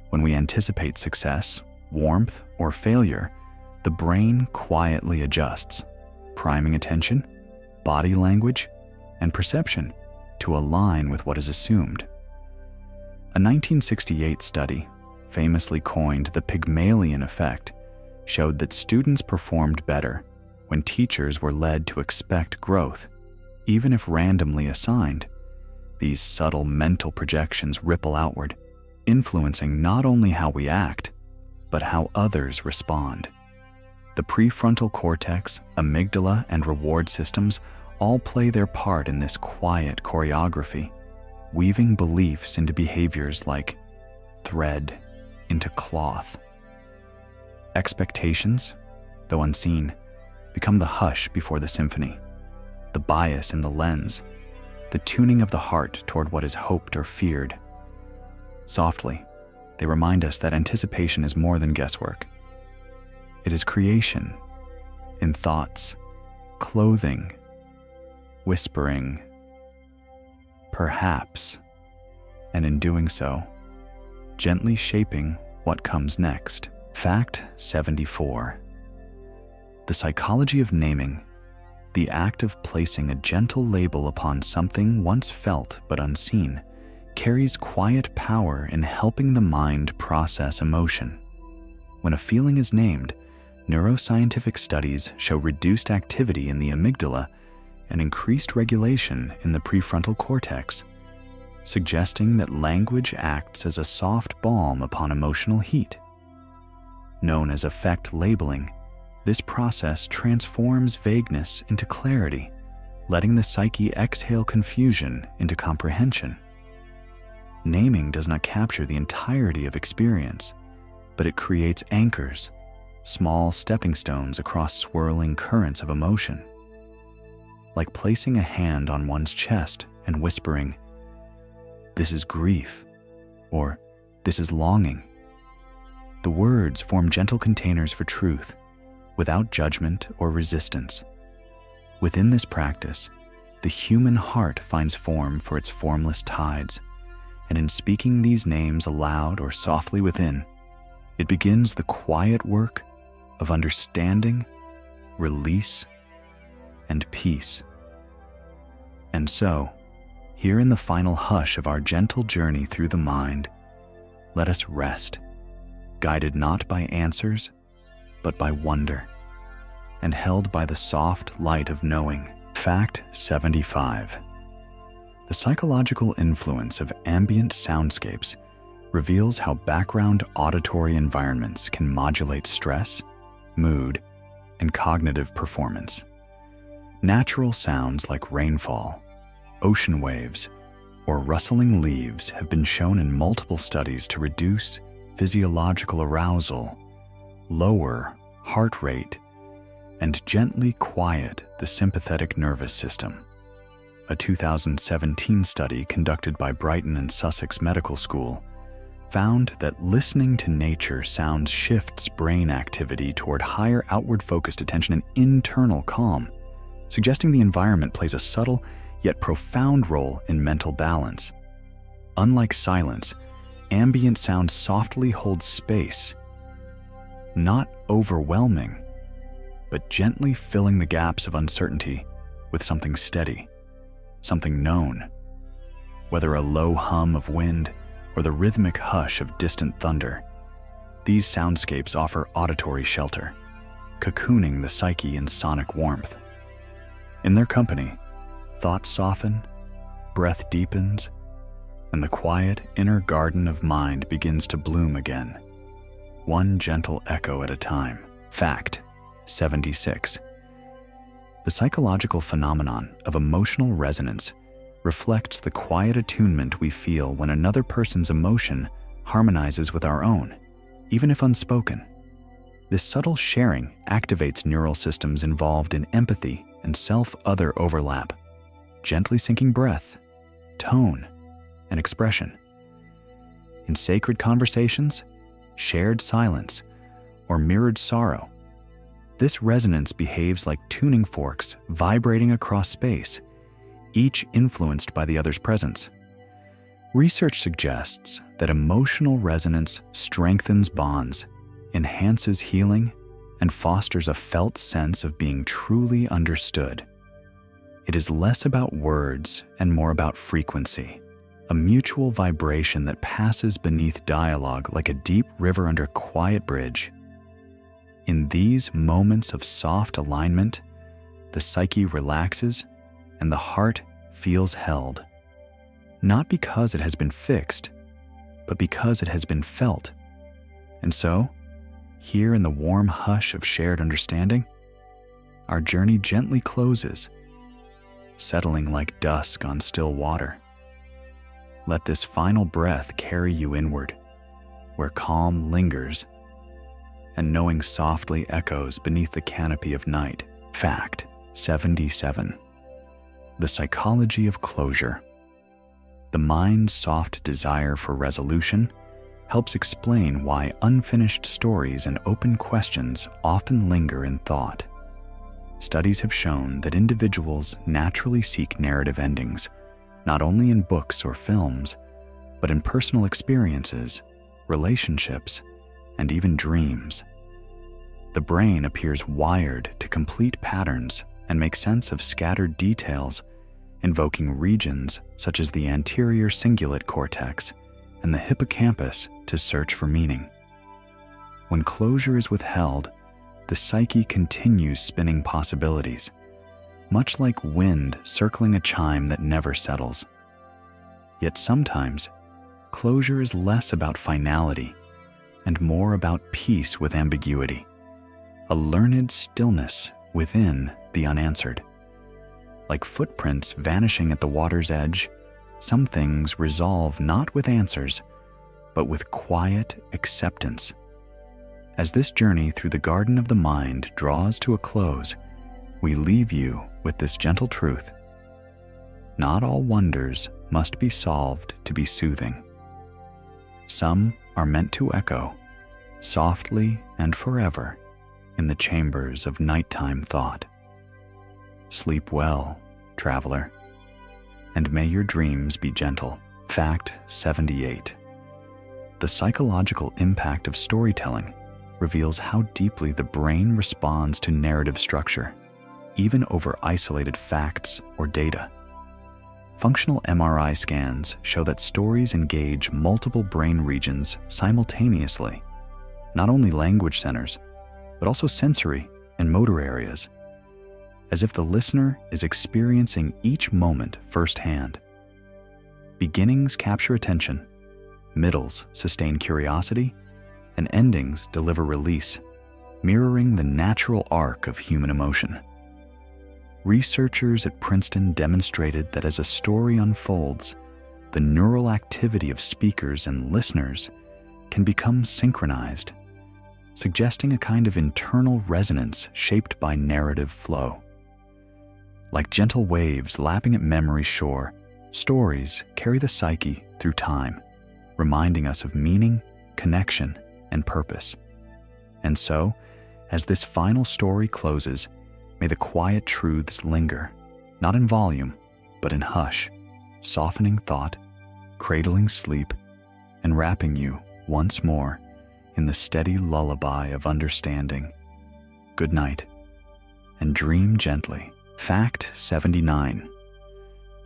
When we anticipate success, warmth, or failure, the brain quietly adjusts, priming attention, body language, and perception to align with what is assumed. A 1968 study, famously coined the Pygmalion effect, showed that students performed better when teachers were led to expect growth, even if randomly assigned. These subtle mental projections ripple outward, influencing not only how we act, but how others respond. The prefrontal cortex, amygdala, and reward systems all play their part in this quiet choreography, weaving beliefs into behaviors like thread into cloth. Expectations, though unseen, become the hush before the symphony, the bias in the lens, the tuning of the heart toward what is hoped or feared. Softly, they remind us that anticipation is more than guesswork. It is creation, in thoughts, clothing, whispering, perhaps, and in doing so, gently shaping what comes next. Fact 74. The psychology of naming, the act of placing a gentle label upon something once felt but unseen, carries quiet power in helping the mind process emotion. When a feeling is named, neuroscientific studies show reduced activity in the amygdala and increased regulation in the prefrontal cortex, suggesting that language acts as a soft balm upon emotional heat. Known as affect labeling, this process transforms vagueness into clarity, letting the psyche exhale confusion into comprehension. Naming does not capture the entirety of experience, but it creates anchors, small stepping stones across swirling currents of emotion. Like placing a hand on one's chest and whispering, "This is grief," or "This is longing." The words form gentle containers for truth, without judgment or resistance. Within this practice, the human heart finds form for its formless tides, and in speaking these names aloud or softly within, it begins the quiet work of understanding, release, and peace. And so, here in the final hush of our gentle journey through the mind, let us rest, guided not by answers, but by wonder, and held by the soft light of knowing. Fact 75. The psychological influence of ambient soundscapes reveals how background auditory environments can modulate stress, mood, and cognitive performance. Natural sounds like rainfall, ocean waves, or rustling leaves have been shown in multiple studies to reduce physiological arousal, lower heart rate, and gently quiet the sympathetic nervous system. A 2017 study conducted by Brighton and Sussex Medical School found that listening to nature sounds shifts brain activity toward higher outward-focused attention and internal calm, suggesting the environment plays a subtle yet profound role in mental balance. Unlike silence, ambient sound softly holds space, not overwhelming, but gently filling the gaps of uncertainty with something steady, something known. Whether a low hum of wind or the rhythmic hush of distant thunder, these soundscapes offer auditory shelter, cocooning the psyche in sonic warmth. In their company, thoughts soften, breath deepens, and the quiet inner garden of mind begins to bloom again, one gentle echo at a time. Fact 76. The psychological phenomenon of emotional resonance reflects the quiet attunement we feel when another person's emotion harmonizes with our own, even if unspoken. This subtle sharing activates neural systems involved in empathy and self-other overlap, gently syncing breath, tone, and expression. In sacred conversations, shared silence, or mirrored sorrow, this resonance behaves like tuning forks vibrating across space, each influenced by the other's presence. Research suggests that emotional resonance strengthens bonds, enhances healing, and fosters a felt sense of being truly understood. It is less about words and more about frequency, a mutual vibration that passes beneath dialogue like a deep river under a quiet bridge. In these moments of soft alignment, the psyche relaxes and the heart feels held, not because it has been fixed, but because it has been felt. And so, here in the warm hush of shared understanding, our journey gently closes, settling like dusk on still water. Let this final breath carry you inward, where calm lingers and knowing softly echoes beneath the canopy of night. Fact 77. The psychology of closure. The mind's soft desire for resolution helps explain why unfinished stories and open questions often linger in thought. Studies have shown that individuals naturally seek narrative endings, not only in books or films, but in personal experiences, relationships, and even dreams. The brain appears wired to complete patterns and make sense of scattered details, invoking regions such as the anterior cingulate cortex and the hippocampus to search for meaning. When closure is withheld, the psyche continues spinning possibilities, much like wind circling a chime that never settles. Yet sometimes, closure is less about finality and more about peace with ambiguity, a learned stillness within the unanswered. Like footprints vanishing at the water's edge, some things resolve not with answers, but with quiet acceptance. As this journey through the garden of the mind draws to a close, we leave you with this gentle truth. Not all wonders must be solved to be soothing. Some are meant to echo, softly and forever, in the chambers of nighttime thought. Sleep well, traveler, and may your dreams be gentle. Fact 78. The psychological impact of storytelling reveals how deeply the brain responds to narrative structure, even over isolated facts or data. Functional MRI scans show that stories engage multiple brain regions simultaneously, not only language centers, but also sensory and motor areas, as if the listener is experiencing each moment firsthand. Beginnings capture attention, middles sustain curiosity, and endings deliver release, mirroring the natural arc of human emotion. Researchers at Princeton demonstrated that as a story unfolds, the neural activity of speakers and listeners can become synchronized, suggesting a kind of internal resonance shaped by narrative flow. Like gentle waves lapping at memory's shore, stories carry the psyche through time, reminding us of meaning, connection, and purpose. And so, as this final story closes, may the quiet truths linger, not in volume, but in hush, softening thought, cradling sleep, and wrapping you once more in the steady lullaby of understanding. Good night, and dream gently. Fact 79.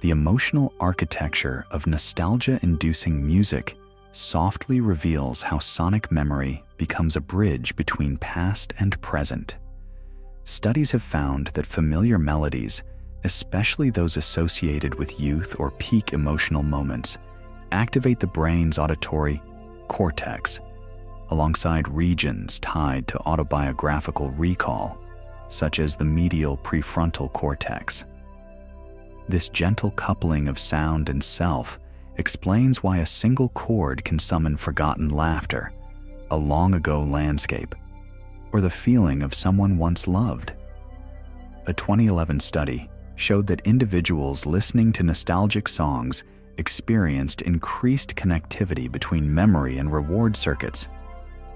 The emotional architecture of nostalgia-inducing music softly reveals how sonic memory becomes a bridge between past and present. Studies have found that familiar melodies, especially those associated with youth or peak emotional moments, activate the brain's auditory cortex, alongside regions tied to autobiographical recall, such as the medial prefrontal cortex. This gentle coupling of sound and self explains why a single chord can summon forgotten laughter, a long-ago landscape, or the feeling of someone once loved. A 2011 study showed that individuals listening to nostalgic songs experienced increased connectivity between memory and reward circuits,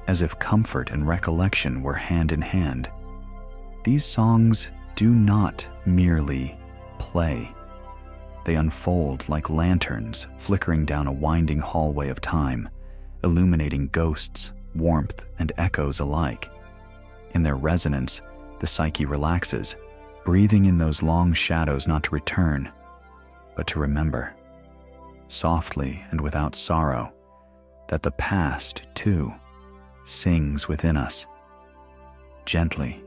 as if comfort and recollection were hand in hand. These songs do not merely play. They unfold like lanterns flickering down a winding hallway of time, illuminating ghosts, warmth, and echoes alike. In their resonance, the psyche relaxes, breathing in those long shadows not to return, but to remember, softly and without sorrow, that the past, too, sings within us, gently,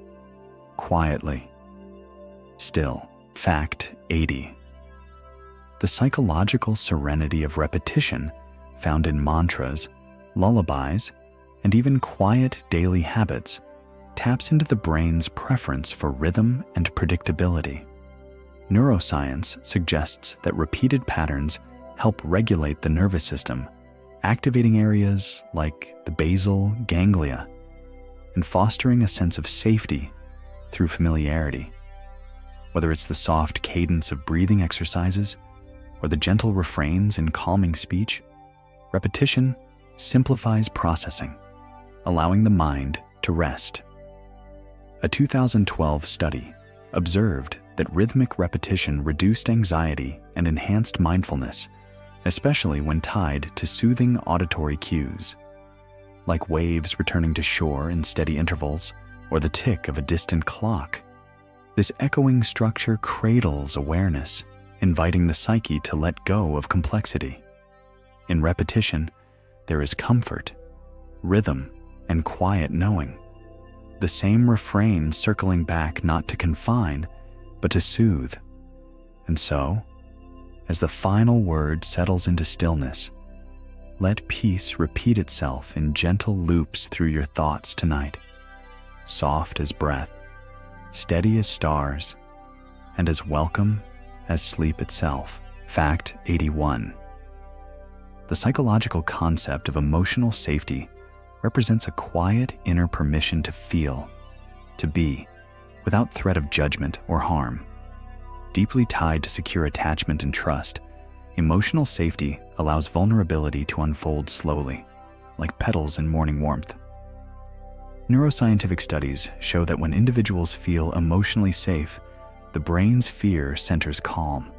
quietly, still. Fact 80. The psychological serenity of repetition found in mantras, lullabies, and even quiet daily habits taps into the brain's preference for rhythm and predictability. Neuroscience suggests that repeated patterns help regulate the nervous system, activating areas like the basal ganglia and fostering a sense of safety through familiarity. Whether it's the soft cadence of breathing exercises or the gentle refrains in calming speech, repetition simplifies processing, allowing the mind to rest. A 2012 study observed that rhythmic repetition reduced anxiety and enhanced mindfulness, especially when tied to soothing auditory cues, like waves returning to shore in steady intervals or the tick of a distant clock. This echoing structure cradles awareness, inviting the psyche to let go of complexity. In repetition, there is comfort, rhythm, and quiet knowing. The same refrain circling back not to confine, but to soothe. And so, as the final word settles into stillness, let peace repeat itself in gentle loops through your thoughts tonight, soft as breath, steady as stars, and as welcome as sleep itself. Fact 81. The psychological concept of emotional safety represents a quiet inner permission to feel, to be, without threat of judgment or harm. Deeply tied to secure attachment and trust, emotional safety allows vulnerability to unfold slowly, like petals in morning warmth. Neuroscientific studies show that when individuals feel emotionally safe, the brain's fear centers calm,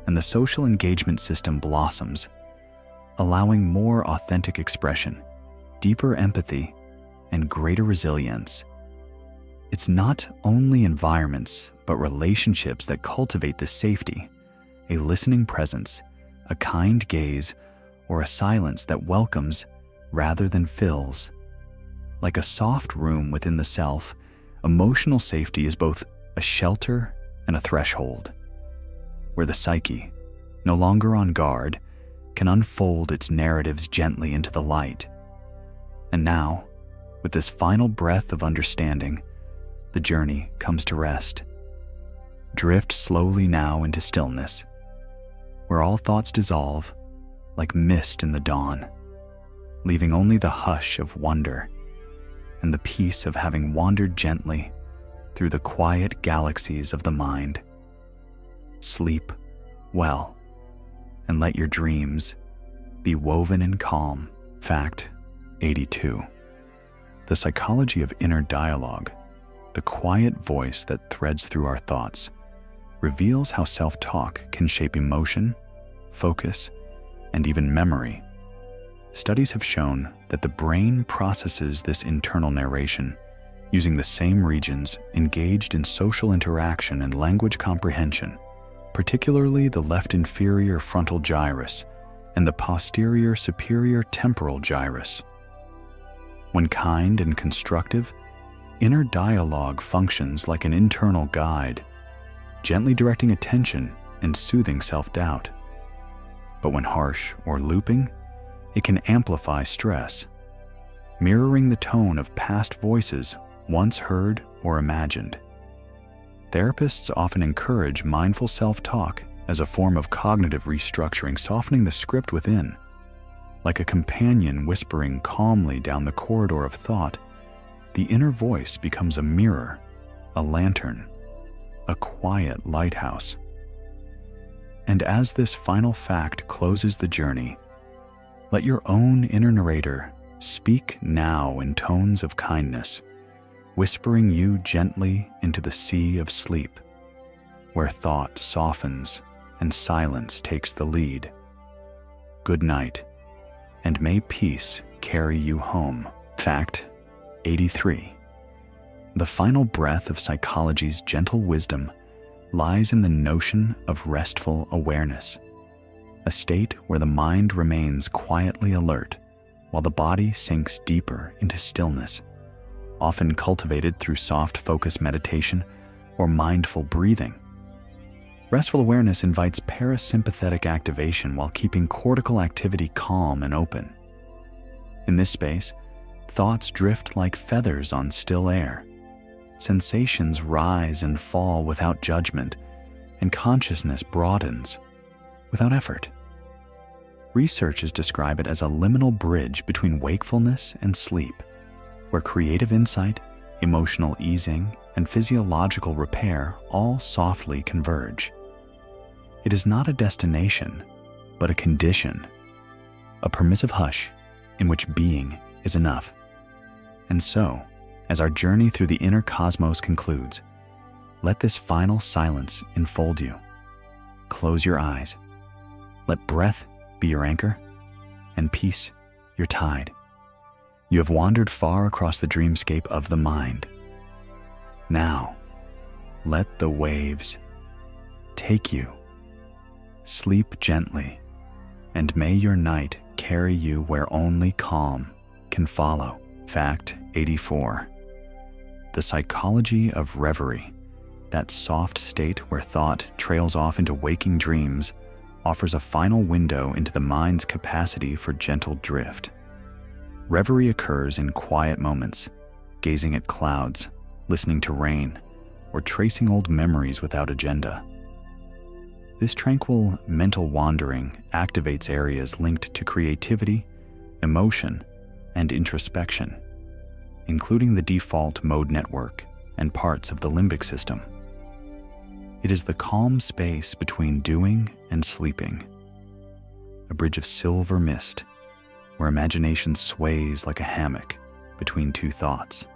and the social engagement system blossoms, allowing more authentic expression, deeper empathy, and greater resilience. It's not only environments, but relationships that cultivate this safety, a listening presence, a kind gaze, or a silence that welcomes rather than fills. Like a soft room within the self, emotional safety is both a shelter and a threshold, where the psyche, no longer on guard, can unfold its narratives gently into the light. And now, with this final breath of understanding, the journey comes to rest. Drift slowly now into stillness, where all thoughts dissolve like mist in the dawn, leaving only the hush of wonder and the peace of having wandered gently through the quiet galaxies of the mind. Sleep well, and let your dreams be woven in calm. Fact 82. The psychology of inner dialogue, the quiet voice that threads through our thoughts, reveals how self-talk can shape emotion, focus, and even memory. Studies have shown that the brain processes this internal narration using the same regions engaged in social interaction and language comprehension, particularly the left inferior frontal gyrus and the posterior superior temporal gyrus. When kind and constructive, inner dialogue functions like an internal guide, gently directing attention and soothing self-doubt. But when harsh or looping, it can amplify stress, mirroring the tone of past voices once heard or imagined. Therapists often encourage mindful self-talk as a form of cognitive restructuring, softening the script within. Like a companion whispering calmly down the corridor of thought, the inner voice becomes a mirror, a lantern, a quiet lighthouse. And as this final fact closes the journey, let your own inner narrator speak now in tones of kindness, whispering you gently into the sea of sleep, where thought softens and silence takes the lead. Good night, and may peace carry you home. Fact 83. The final breath of psychology's gentle wisdom lies in the notion of restful awareness, a state where the mind remains quietly alert while the body sinks deeper into stillness, often cultivated through soft focus meditation or mindful breathing. Restful awareness invites parasympathetic activation while keeping cortical activity calm and open. In this space, thoughts drift like feathers on still air. Sensations rise and fall without judgment, and consciousness broadens without effort. Researchers describe it as a liminal bridge between wakefulness and sleep, where creative insight, emotional easing, and physiological repair all softly converge. It is not a destination, but a condition, a permissive hush in which being is enough. And so, as our journey through the inner cosmos concludes, let this final silence enfold you. Close your eyes. Let breath be your anchor, and peace your tide. You have wandered far across the dreamscape of the mind. Now, let the waves take you. Sleep gently, and may your night carry you where only calm can follow. Fact 84. The psychology of reverie, that soft state where thought trails off into waking dreams, offers a final window into the mind's capacity for gentle drift. Reverie occurs in quiet moments, gazing at clouds, listening to rain, or tracing old memories without agenda. This tranquil mental wandering activates areas linked to creativity, emotion, and introspection, including the default mode network and parts of the limbic system. It is the calm space between doing and sleeping, a bridge of silver mist where imagination sways like a hammock between two thoughts.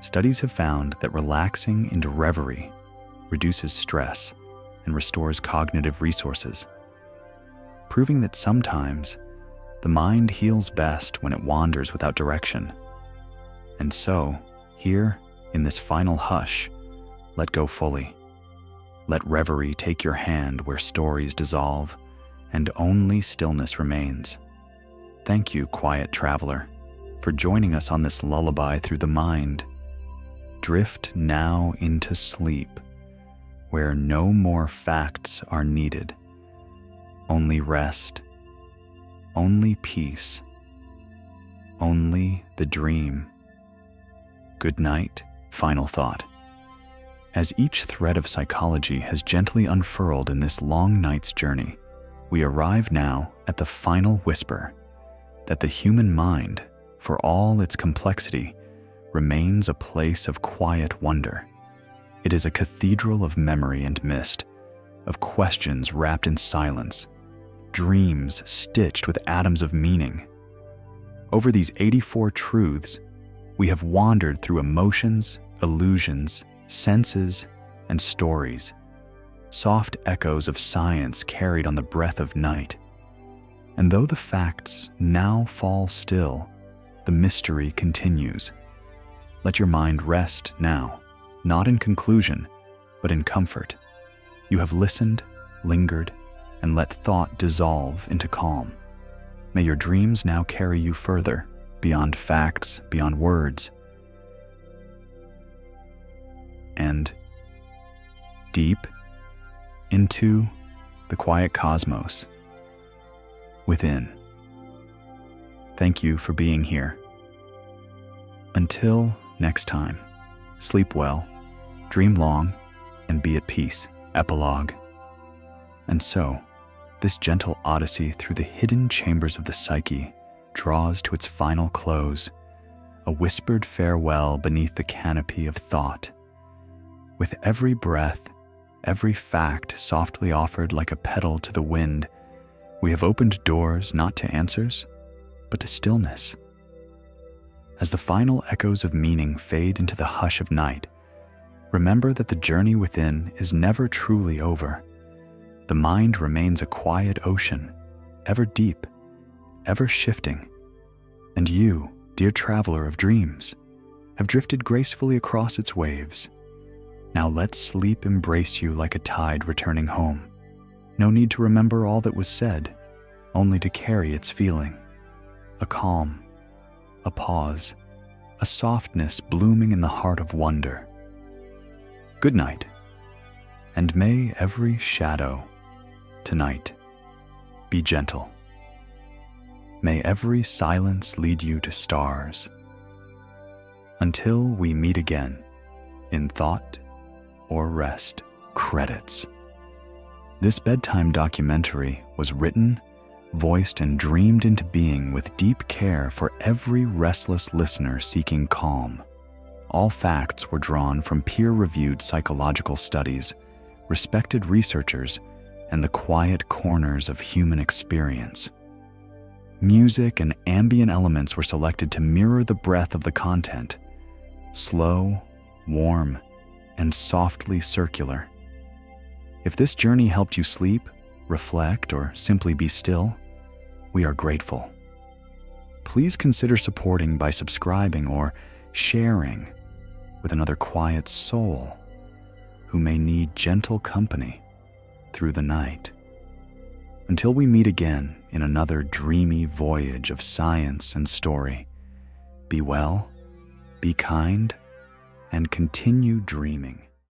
Studies have found that relaxing into reverie reduces stress and restores cognitive resources, proving that sometimes the mind heals best when it wanders without direction. And so, here, in this final hush, let go fully. Let reverie take your hand where stories dissolve and only stillness remains. Thank you, quiet traveler, for joining us on this lullaby through the mind. Drift now into sleep, where no more facts are needed. Only rest, only peace, only the dream. Good night. Final thought. As each thread of psychology has gently unfurled in this long night's journey, we arrive now at the final whisper that the human mind, for all its complexity, remains a place of quiet wonder. It is a cathedral of memory and mist, of questions wrapped in silence, dreams stitched with atoms of meaning. Over these 84 truths, we have wandered through emotions, illusions, senses, and stories, soft echoes of science carried on the breath of night. And though the facts now fall still, the mystery continues. Let your mind rest now, not in conclusion, but in comfort. You have listened, lingered, and let thought dissolve into calm. May your dreams now carry you further, beyond facts, beyond words, and deep into the quiet cosmos within. Thank you for being here. Until next time, sleep well Dream long and be at peace. Epilogue. And so, this gentle odyssey through the hidden chambers of the psyche draws to its final close, a whispered farewell beneath the canopy of thought. With every breath, every fact softly offered like a petal to the wind, we have opened doors not to answers, but to stillness. As the final echoes of meaning fade into the hush of night, remember that the journey within is never truly over. The mind remains a quiet ocean, ever deep, ever shifting. And you, dear traveler of dreams, have drifted gracefully across its waves. Now let sleep embrace you like a tide returning home. No need to remember all that was said, only to carry its feeling. A calm, a pause, a softness blooming in the heart of wonder. Good night, and may every shadow tonight be gentle. May every silence lead you to stars. Until we meet again in thought or rest. Credits. This bedtime documentary was written, voiced, and dreamed into being with deep care for every restless listener seeking calm. All facts were drawn from peer-reviewed psychological studies, respected researchers, and the quiet corners of human experience. Music and ambient elements were selected to mirror the breadth of the content, slow, warm, and softly circular. If this journey helped you sleep, reflect, or simply be still, we are grateful. Please consider supporting by subscribing or sharing with another quiet soul who may need gentle company through the night. Until we meet again in another dreamy voyage of science and story, be well, be kind, and continue dreaming.